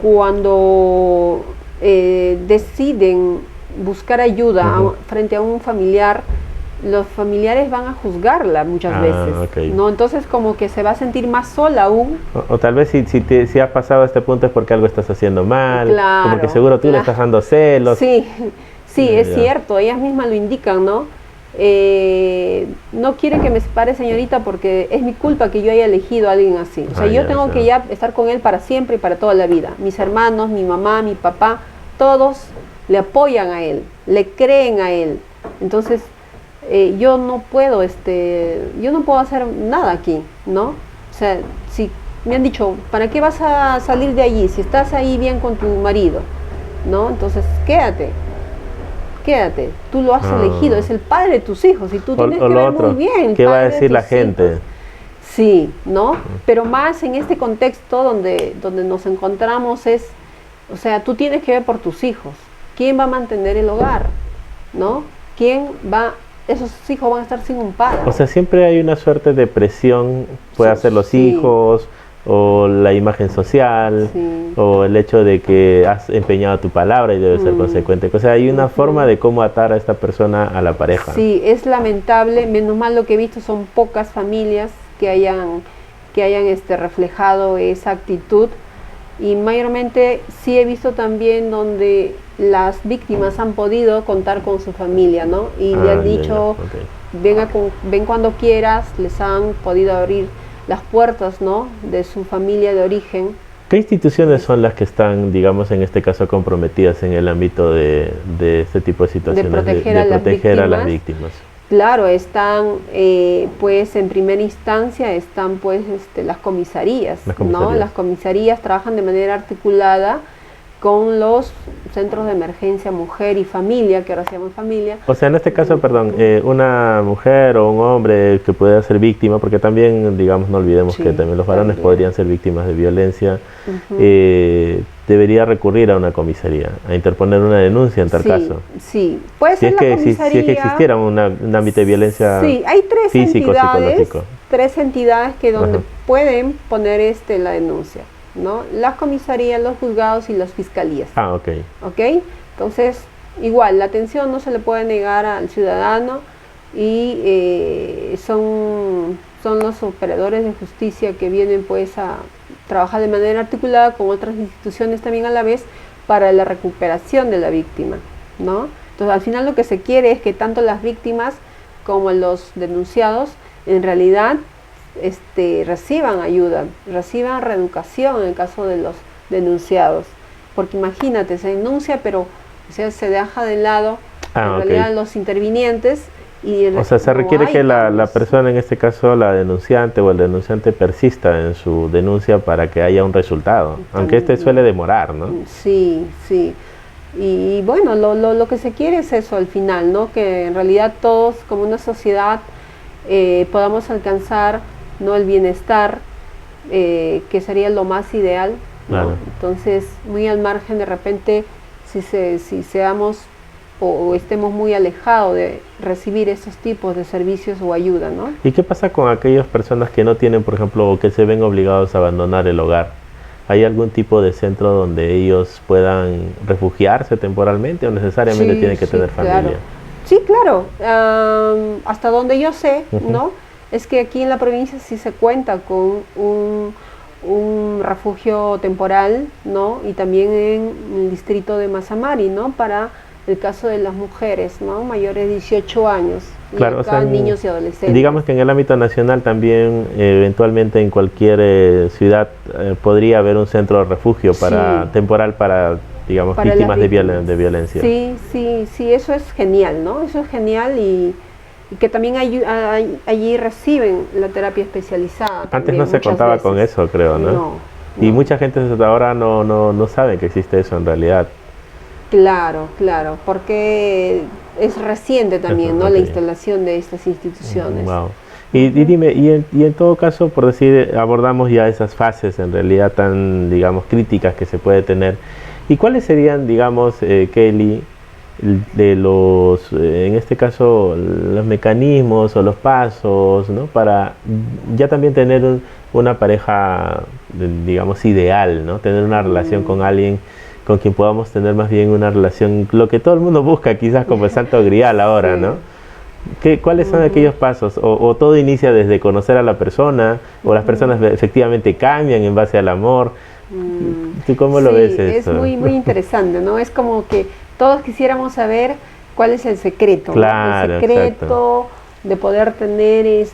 cuando deciden buscar ayuda frente a un familiar, los familiares van a juzgarla muchas veces, okay. ¿no? Entonces como que se va a sentir más sola aún. O tal vez si has pasado a este punto es porque algo estás haciendo mal, Claro, o porque seguro tú le estás dando celos. Sí, es cierto, ellas mismas lo indican, ¿no? No quiere que me separe, señorita, porque es mi culpa que yo haya elegido a alguien así. O sea, yo tengo que ya estar con él para siempre y para toda la vida. Mis hermanos, mi mamá, mi papá, todos le apoyan a él, le creen a él. Entonces, yo no puedo hacer nada aquí, ¿no? O sea, si me han dicho, ¿para qué vas a salir de allí si estás ahí bien con tu marido? ¿no? Entonces, quédate, tú lo has elegido, es el padre de tus hijos y tú tienes que ver muy bien. ¿Qué va a decir la gente? Hijos. Sí, ¿no? Pero más en este contexto donde nos encontramos es, o sea, tú tienes que ver por tus hijos. ¿Quién va a mantener el hogar? ¿No? Esos hijos van a estar sin un padre. O sea, siempre hay una suerte de presión, puede ser los hijos, o la imagen social, o el hecho de que has empeñado tu palabra y debes ser consecuente. O sea, hay una forma de cómo atar a esta persona a la pareja. Sí, es lamentable, menos mal lo que he visto son pocas familias que hayan reflejado esa actitud, y mayormente sí he visto también donde las víctimas han podido contar con su familia, ¿no? Y le han dicho, ven cuando quieras, les han podido abrir las puertas, ¿no?, de su familia de origen. ¿Qué instituciones son las que están, digamos, en este caso comprometidas en el ámbito de este tipo de situaciones, de proteger a las víctimas? Claro, están, pues en primera instancia están pues las comisarías, ¿no? Las comisarías trabajan de manera articulada con los centros de emergencia mujer y familia, que ahora se llaman familia. O sea, en este caso, perdón, una mujer o un hombre que pueda ser víctima, porque también, digamos, no olvidemos que también los varones podrían ser víctimas de violencia, debería recurrir a una comisaría, a interponer una denuncia en tal caso. Sí, puede ser la comisaría. Si es que existiera un ámbito de violencia hay físico, psicológico. Tres entidades que donde pueden poner la denuncia, ¿no? Las comisarías, los juzgados y las fiscalías. Ok. Entonces, igual, la atención no se le puede negar al ciudadano, y son los operadores de justicia que vienen pues a trabajar de manera articulada con otras instituciones también a la vez para la recuperación de la víctima, ¿no? Entonces, al final lo que se quiere es que tanto las víctimas como los denunciados en realidad reciban ayuda, reciban reeducación en el caso de los denunciados, porque imagínate, se denuncia pero se deja de lado en realidad los intervinientes, y o sea, se requiere que la persona, en este caso la denunciante o el denunciante, persista en su denuncia para que haya un resultado, aunque suele demorar, ¿no? Sí, y bueno, lo que se quiere es eso al final, ¿no? Que en realidad todos como una sociedad podamos alcanzar, ¿no?, el bienestar, que sería lo más ideal, ¿no? Claro. Entonces, muy al margen de repente, si seamos o estemos muy alejados de recibir esos tipos de servicios o ayuda, ¿no? ¿Y qué pasa con aquellas personas que no tienen, por ejemplo, o que se ven obligados a abandonar el hogar? ¿Hay algún tipo de centro donde ellos puedan refugiarse temporalmente o necesariamente tienen que tener familia? Claro. Sí, claro. Hasta donde yo sé, ¿no?, es que aquí en la provincia sí se cuenta con un refugio temporal, ¿no?, y también en el distrito de Mazamari, ¿no?, para el caso de las mujeres, ¿no?, mayores de 18 años, claro, y acá niños y adolescentes. Digamos que en el ámbito nacional también, eventualmente en cualquier ciudad podría haber un centro de refugio temporal para, digamos, víctimas de violencia. Sí, eso es genial, ¿no? Eso es genial, y que también allí reciben la terapia especializada. Antes no se contaba con eso, creo, ¿no? Y mucha gente hasta ahora no sabe que existe eso en realidad. Claro, porque es reciente también, ¿no?, la instalación de estas instituciones. Wow. Y dime, y en todo caso, por decir, abordamos ya esas fases en realidad tan, digamos, críticas que se puede tener. ¿Y cuáles serían, digamos, Kelly, de los, en este caso, los mecanismos o los pasos, ¿no?, para ya también tener una pareja, digamos, ideal, ¿no?, tener una relación con alguien con quien podamos tener más bien una relación, lo que todo el mundo busca quizás como el santo grial ahora, ¿no? ¿Cuáles son aquellos pasos? ¿O todo inicia desde conocer a la persona? ¿O las personas efectivamente cambian en base al amor? ¿Tú cómo lo ves eso? Es muy interesante, ¿no? Es como que todos quisiéramos saber cuál es el secreto, claro, ¿no? El secreto de poder tener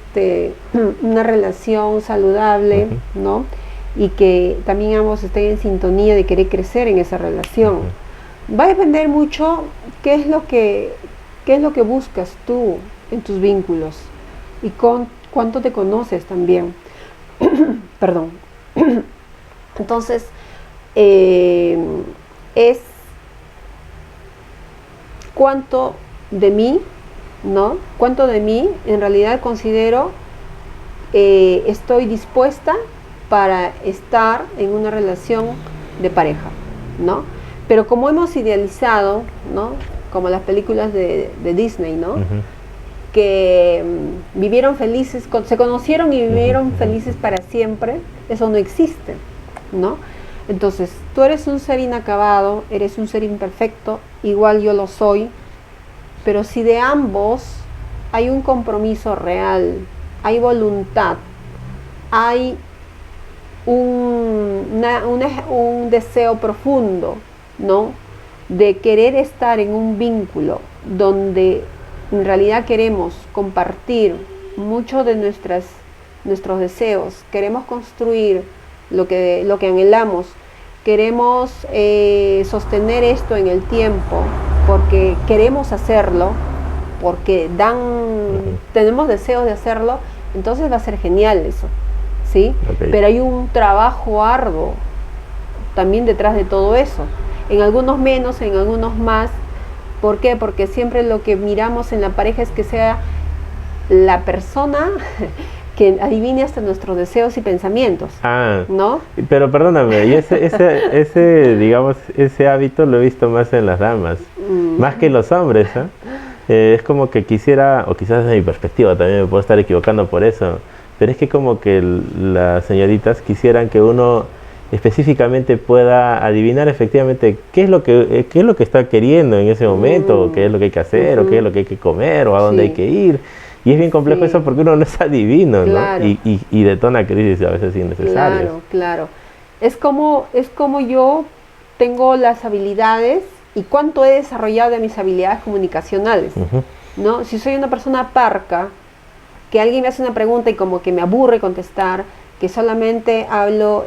una relación saludable, ¿no?, y que también ambos estén en sintonía de querer crecer en esa relación. Va a depender mucho qué es lo que buscas tú en tus vínculos y cuánto te conoces también. Perdón. Entonces, es cuánto de mí, ¿no? Cuánto de mí en realidad considero estoy dispuesta para estar en una relación de pareja, ¿no? Pero como hemos idealizado, ¿no? Como las películas de Disney, ¿no? Que vivieron felices, se conocieron y vivieron felices para siempre, eso no existe, ¿no? Entonces, tú eres un ser inacabado, eres un ser imperfecto, igual yo lo soy, pero si de ambos hay un compromiso real, hay voluntad, hay un deseo profundo, ¿no? De querer estar en un vínculo donde en realidad queremos compartir mucho de nuestros deseos, queremos construir lo que anhelamos, queremos sostener esto en el tiempo porque queremos hacerlo, porque tenemos deseos de hacerlo, entonces va a ser genial eso, ¿sí? Okay. Pero hay un trabajo arduo también detrás de todo eso, en algunos menos, en algunos más. ¿Por qué? Porque siempre lo que miramos en la pareja es que sea la persona que adivine hasta nuestros deseos y pensamientos, ¿no? Pero perdóname, y ese digamos, ese hábito lo he visto más en las damas, más que en los hombres, ¿eh? Es como que quisiera, o quizás desde mi perspectiva también me puedo estar equivocando por eso, pero es que como que las señoritas quisieran que uno específicamente pueda adivinar efectivamente qué es lo que está queriendo en ese momento, o qué es lo que hay que hacer, o qué es lo que hay que comer, o a dónde hay que ir. Y es bien complejo eso porque uno no es adivino, claro, ¿no? Y detona crisis a veces innecesarias. Claro. Es como yo tengo las habilidades y cuánto he desarrollado de mis habilidades comunicacionales, ¿no? Si soy una persona parca, que alguien me hace una pregunta y como que me aburre contestar, que solamente hablo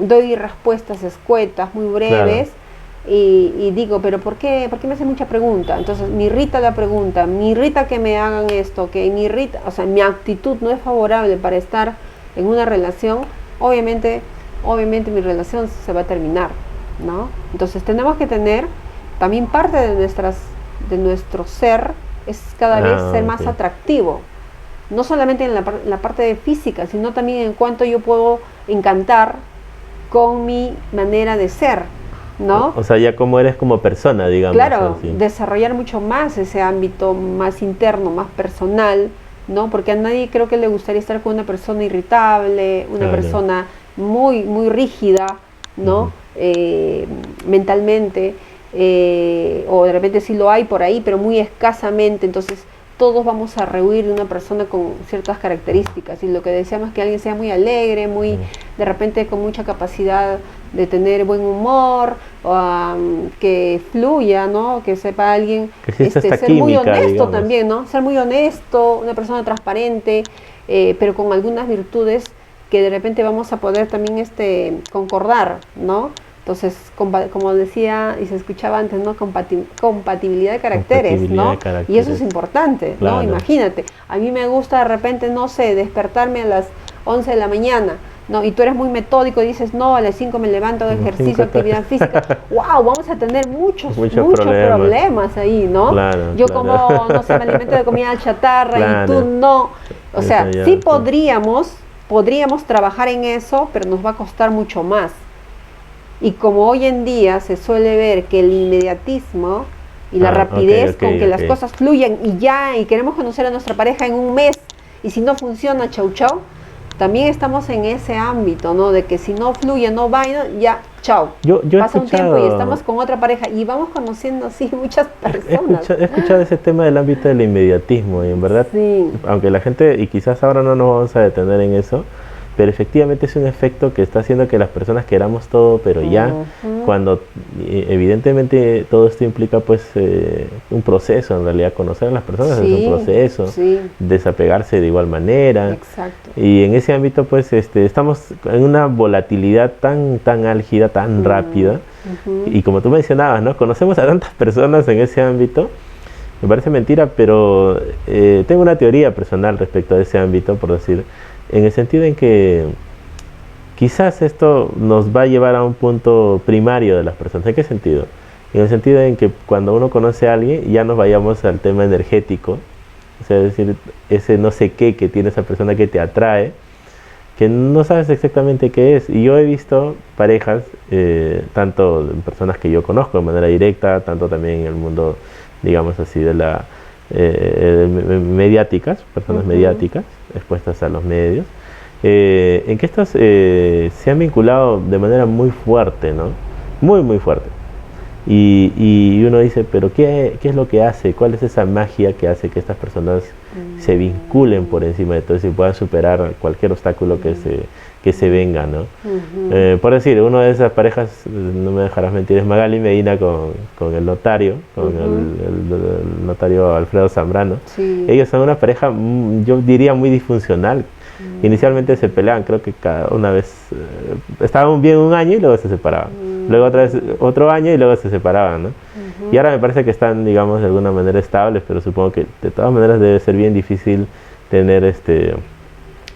doy respuestas escuetas, muy breves, claro. Y digo, pero ¿por qué me hacen mucha pregunta? Entonces me irrita la pregunta, me irrita que me hagan esto, que me irrita, o sea, mi actitud no es favorable para estar en una relación, obviamente mi relación se va a terminar, ¿no? Entonces tenemos que tener también parte de nuestro ser es cada vez ser más atractivo, no solamente en la parte física, sino también en cuanto yo puedo encantar con mi manera de ser, ¿no? O sea, ya como eres como persona, digamos. Claro, desarrollar mucho más ese ámbito más interno, más personal, ¿no? Porque a nadie creo que le gustaría estar con una persona irritable, una persona muy, muy rígida, ¿no? Mentalmente. O de repente sí lo hay por ahí, pero muy escasamente. Entonces todos vamos a rehuir de una persona con ciertas características, y lo que deseamos es que alguien sea muy alegre, muy de repente con mucha capacidad de tener buen humor, que fluya, ¿no? Que sepa alguien ser muy honesto, digamos. También, ¿no? Ser muy honesto, una persona transparente, pero con algunas virtudes que de repente vamos a poder también concordar, ¿no? Entonces, como decía y se escuchaba antes, ¿no? Compatibilidad de caracteres, ¿no? Y eso es importante, claro. ¿No? Imagínate, a mí me gusta de repente, no sé, despertarme a las 11 de la mañana, ¿no? Y tú eres muy metódico y dices, no, a las 5 me levanto, hago ejercicio, actividad física. ¡Wow! Vamos a tener muchos problemas ahí, ¿no? Claro, yo como, no sé, me alimento de comida chatarra y tú no. O sea, ya, sí podríamos trabajar en eso, pero nos va a costar mucho más. Y como hoy en día se suele ver que el inmediatismo y la rapidez con que las cosas fluyen y queremos conocer a nuestra pareja en un mes, y si no funciona, chau chau, también estamos en ese ámbito, ¿no? De que si no fluye, no va, ya, chau. Pasa un tiempo y estamos con otra pareja y vamos conociendo así muchas personas. He escuchado ese tema del ámbito del inmediatismo, y en verdad, aunque la gente, y quizás ahora no nos vamos a detener en eso, pero efectivamente es un efecto que está haciendo que las personas queramos todo, pero ya, cuando evidentemente todo esto implica pues un proceso, en realidad conocer a las personas es un proceso, desapegarse de igual manera. Exacto. Y en ese ámbito pues estamos en una volatilidad tan álgida, tan rápida, y como tú mencionabas, ¿no? Conocemos a tantas personas en ese ámbito. Me parece mentira, pero tengo una teoría personal respecto a ese ámbito, por decir, en el sentido en que quizás esto nos va a llevar a un punto primario de las personas. ¿En qué sentido? En el sentido en que cuando uno conoce a alguien, ya nos vayamos al tema energético, o sea, es decir, ese no sé qué que tiene esa persona que te atrae, que no sabes exactamente qué es. Y yo he visto parejas, tanto personas que yo conozco de manera directa, tanto también en el mundo, digamos así, de la mediáticas, personas mediáticas expuestas a los medios, en que estas se han vinculado de manera muy fuerte, ¿no? Muy, muy fuerte. Y uno dice, pero ¿qué es lo que hace? ¿Cuál es esa magia que hace que estas personas se vinculen por encima de todo eso y puedan superar cualquier obstáculo que se venga, ¿no? Por decir, una de esas parejas, no me dejarás mentir, es Magali Medina con el notario, con el notario Alfredo Zambrano. Sí. Ellos son una pareja, yo diría, muy disfuncional. Inicialmente se peleaban, creo que cada una vez estaban bien un año y luego se separaban. Luego otra vez otro año y luego se separaban, ¿no? Y ahora me parece que están, digamos, de alguna manera estables, pero supongo que de todas maneras debe ser bien difícil tener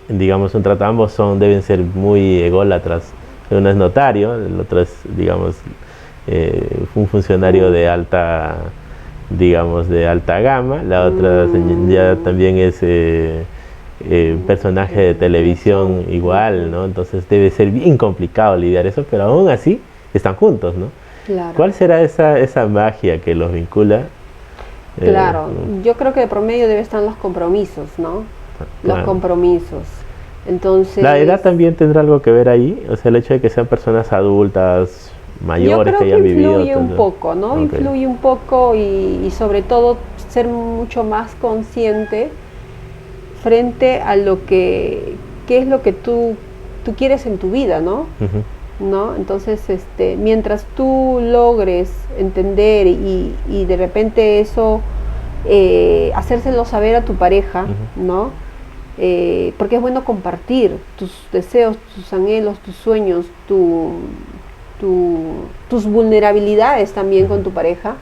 digamos, un trato. Ambos deben ser muy ególatras. Uno es notario, el otro es, digamos, un funcionario de alta, digamos, de alta gama. La otra ya también es personaje de televisión igual, ¿no? Entonces debe ser bien complicado lidiar eso, pero aún así están juntos, ¿no? Claro. ¿Cuál será esa magia que los vincula? Claro, yo creo que de promedio debe estar los compromisos, ¿no? Los compromisos. Entonces, ¿la edad también tendrá algo que ver ahí? O sea, el hecho de que sean personas adultas, mayores, que hayan vivido. Influye un poco, ¿no? Okay. Influye un poco y sobre todo ser mucho más consciente frente a lo qué es lo que tú quieres en tu vida, ¿no? ¿No? Entonces, mientras tú logres entender y de repente eso, hacérselo saber a tu pareja, ¿no? Porque es bueno compartir tus deseos, tus anhelos, tus sueños, tus vulnerabilidades también con tu pareja,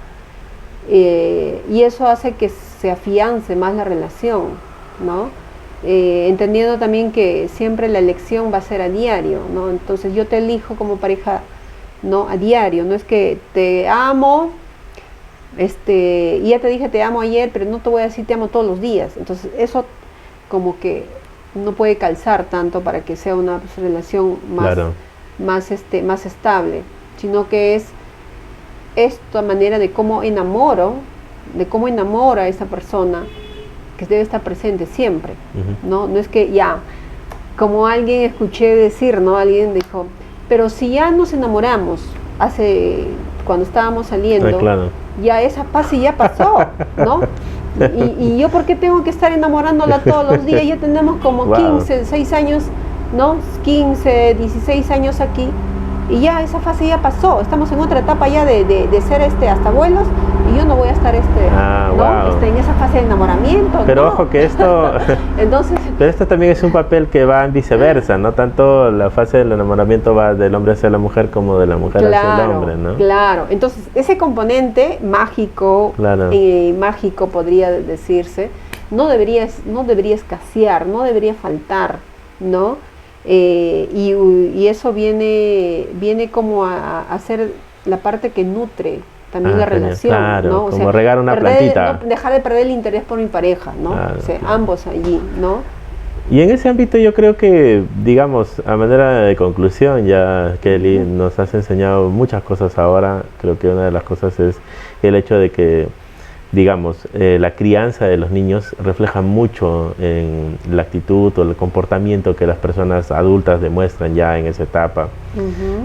y eso hace que se afiance más la relación, ¿no? Entendiendo también que siempre la elección va a ser a diario, ¿no? Entonces yo te elijo como pareja, ¿no? A diario, no es que te amo, y ya te dije te amo ayer, pero no te voy a decir te amo todos los días. Entonces eso como que no puede calzar tanto para que sea una relación más estable, sino que es esta manera de cómo enamora a esa persona, que debe estar presente siempre, ¿no? No es que ya, como alguien escuché decir, ¿no? Alguien dijo, pero si ya nos enamoramos cuando estábamos saliendo, claro, ya esa paz ya pasó, ¿no? Y yo, ¿por qué tengo que estar enamorándola todos los días? Ya tenemos como 15, 6 años, ¿no? 15, 16 años aquí, y ya esa fase ya pasó. Estamos en otra etapa ya de ser hasta abuelos, y yo no voy a estar ¿no? En esa fase de enamoramiento. Pero no. Ojo que esto entonces, pero esto también es un papel que va en viceversa, no tanto la fase del enamoramiento va del hombre hacia la mujer como de la mujer hacia el hombre, ¿no? Claro, entonces ese componente mágico, mágico podría decirse, no debería escasear, no debería faltar, ¿no? Y eso viene como a ser la parte que nutre también la relación, claro, ¿no? O como regar una plantita. No dejar de perder el interés por mi pareja, ¿no? Claro, o sea, ambos allí, ¿no? Y en ese ámbito yo creo que, digamos, a manera de conclusión, ya Kelly nos has enseñado muchas cosas ahora. Creo que una de las cosas es el hecho de que, digamos, la crianza de los niños refleja mucho en la actitud o el comportamiento que las personas adultas demuestran ya en esa etapa.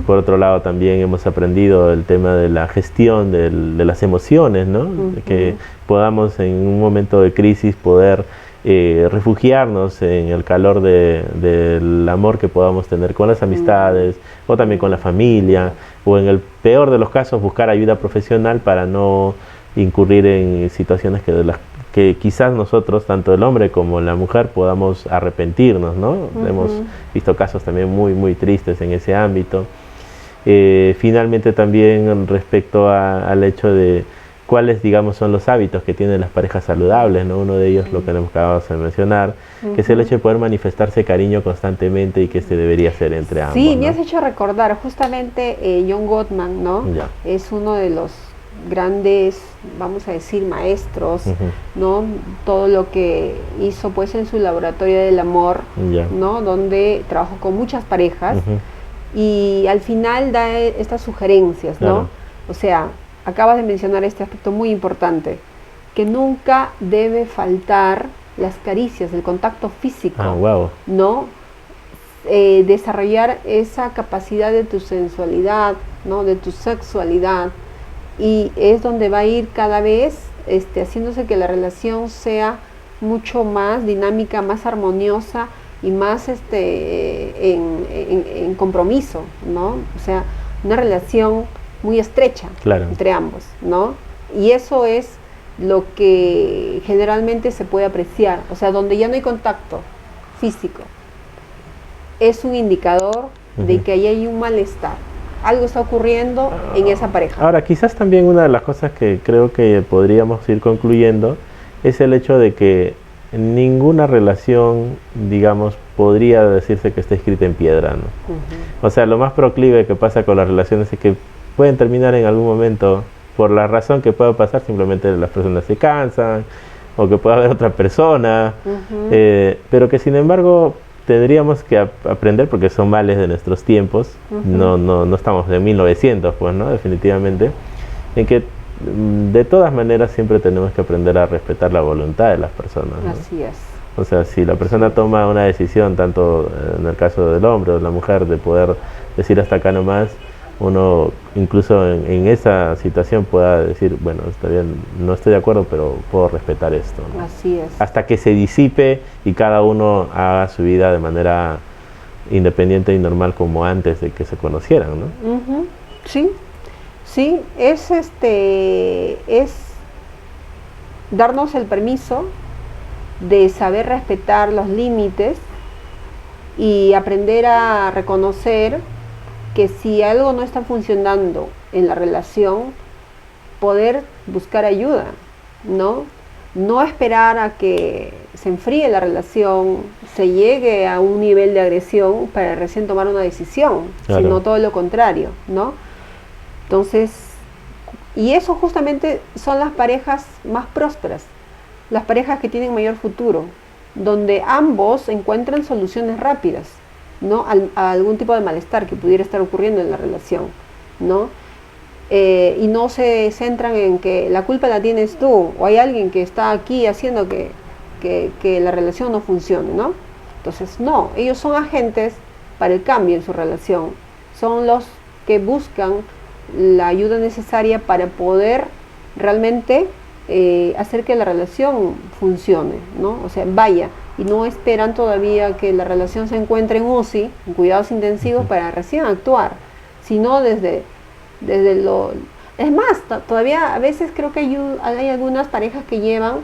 Por otro lado, también hemos aprendido el tema de la gestión de las emociones, ¿no? De que podamos en un momento de crisis poder refugiarnos en el calor del amor que podamos tener con las amistades o también con la familia, o en el peor de los casos buscar ayuda profesional para no incurrir en situaciones que quizás nosotros, tanto el hombre como la mujer, podamos arrepentirnos, ¿no? Hemos visto casos también muy, muy tristes en ese ámbito. Finalmente también respecto al hecho de cuáles, digamos, son los hábitos que tienen las parejas saludables, ¿no? Uno de ellos, lo que acabamos de mencionar, que es el hecho de poder manifestarse cariño constantemente y que este debería ser entre ambos. Sí, me ¿no? has hecho recordar, justamente John Gottman, ¿no? Ya. Es uno de los grandes, vamos a decir, maestros, ¿no? Todo lo que hizo pues en su laboratorio del amor, Ya. ¿no? Donde trabajó con muchas parejas y al final da estas sugerencias, ¿no? Claro. O sea, acabas de mencionar este aspecto muy importante, que nunca debe faltar las caricias, el contacto físico, Wow. ¿no? Desarrollar esa capacidad de tu sensualidad, ¿no? De tu sexualidad, y es donde va a ir cada vez haciéndose que la relación sea mucho más dinámica, más armoniosa y más en compromiso, ¿no? O sea, una relación muy estrecha entre ambos, ¿no? Y eso es lo que generalmente se puede apreciar, o sea, donde ya no hay contacto físico, es un indicador de que ahí hay un malestar. Algo está ocurriendo en esa pareja. Ahora, quizás también una de las cosas que creo que podríamos ir concluyendo es el hecho de que ninguna relación, digamos, podría decirse que esté escrita en piedra, ¿no? O sea, lo más proclive que pasa con las relaciones es que pueden terminar en algún momento, por la razón que pueda pasar, simplemente las personas se cansan, o que pueda haber otra persona, pero que sin embargo tendríamos que aprender, porque son males de nuestros tiempos, no estamos en 1900, pues, ¿no? Definitivamente, en que de todas maneras siempre tenemos que aprender a respetar la voluntad de las personas, ¿no? Así es. O sea, si la persona toma una decisión, tanto en el caso del hombre o de la mujer, de poder decir hasta acá nomás, uno incluso en esa situación pueda decir, bueno, está bien, no estoy de acuerdo, pero puedo respetar esto, ¿no? Así es. Hasta que se disipe y cada uno haga su vida de manera independiente y normal como antes de que se conocieran, ¿no? Sí, sí, es darnos el permiso de saber respetar los límites y aprender a reconocer que si algo no está funcionando en la relación, poder buscar ayuda, ¿no? No esperar a que se enfríe la relación, se llegue a un nivel de agresión para recién tomar una decisión, sino todo lo contrario, ¿no? Entonces, y eso justamente son las parejas más prósperas, las parejas que tienen mayor futuro, donde ambos encuentran soluciones rápidas, ¿no? A algún tipo de malestar que pudiera estar ocurriendo en la relación, ¿no? Y no se centran en que la culpa la tienes tú, o hay alguien que está aquí haciendo que la relación no funcione, ¿no? Entonces, no, ellos son agentes para el cambio en su relación, son los que buscan la ayuda necesaria para poder realmente hacer que la relación funcione, ¿no? O sea, vaya, y no esperan todavía que la relación se encuentre en UCI, en cuidados intensivos, para recién actuar, sino desde lo... Es más, todavía a veces creo que hay algunas parejas que llevan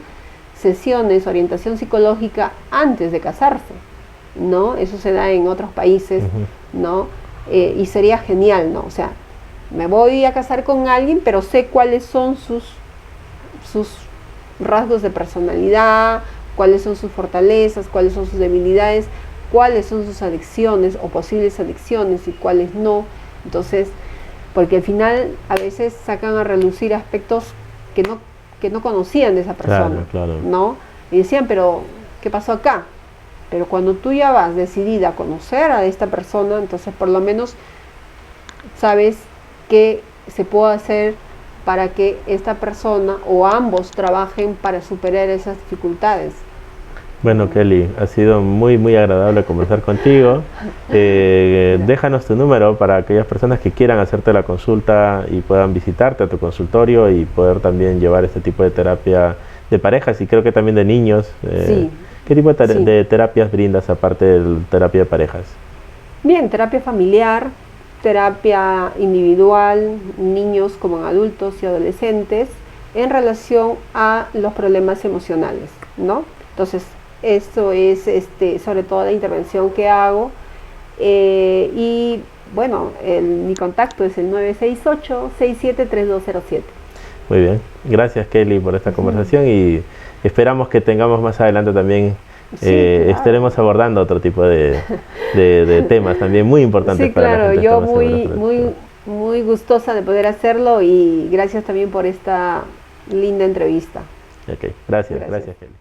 sesiones, orientación psicológica antes de casarse, ¿no? Eso se da en otros países, ¿no? Y sería genial, ¿no? O sea, me voy a casar con alguien, pero sé cuáles son sus rasgos de personalidad, cuáles son sus fortalezas, cuáles son sus debilidades, cuáles son sus adicciones o posibles adicciones y cuáles no. Entonces, porque al final a veces sacan a relucir aspectos que no conocían de esa persona, ¿no? Y decían, pero ¿qué pasó acá? Pero cuando tú ya vas decidida a conocer a esta persona, entonces por lo menos sabes qué se puede hacer para que esta persona o ambos trabajen para superar esas dificultades. Bueno, Kelly, ha sido muy, muy agradable conversar contigo. Déjanos tu número para aquellas personas que quieran hacerte la consulta y puedan visitarte a tu consultorio y poder también llevar este tipo de terapia de parejas y creo que también de niños. Sí. ¿Qué tipo de terapias brindas aparte de terapia de parejas? Bien, terapia familiar, terapia individual, niños como en adultos y adolescentes, en relación a los problemas emocionales, ¿no? Entonces, esto es sobre todo la intervención que hago y bueno, mi contacto es el 968-673207. Muy bien. Gracias, Kelly, por esta conversación y esperamos que tengamos más adelante también, Sí, claro. estaremos abordando otro tipo de temas también muy importantes Sí, para la claro, gente. yo Estamos seguros. muy gustosa de poder hacerlo y gracias también por esta linda entrevista. Ok, gracias, Kelly.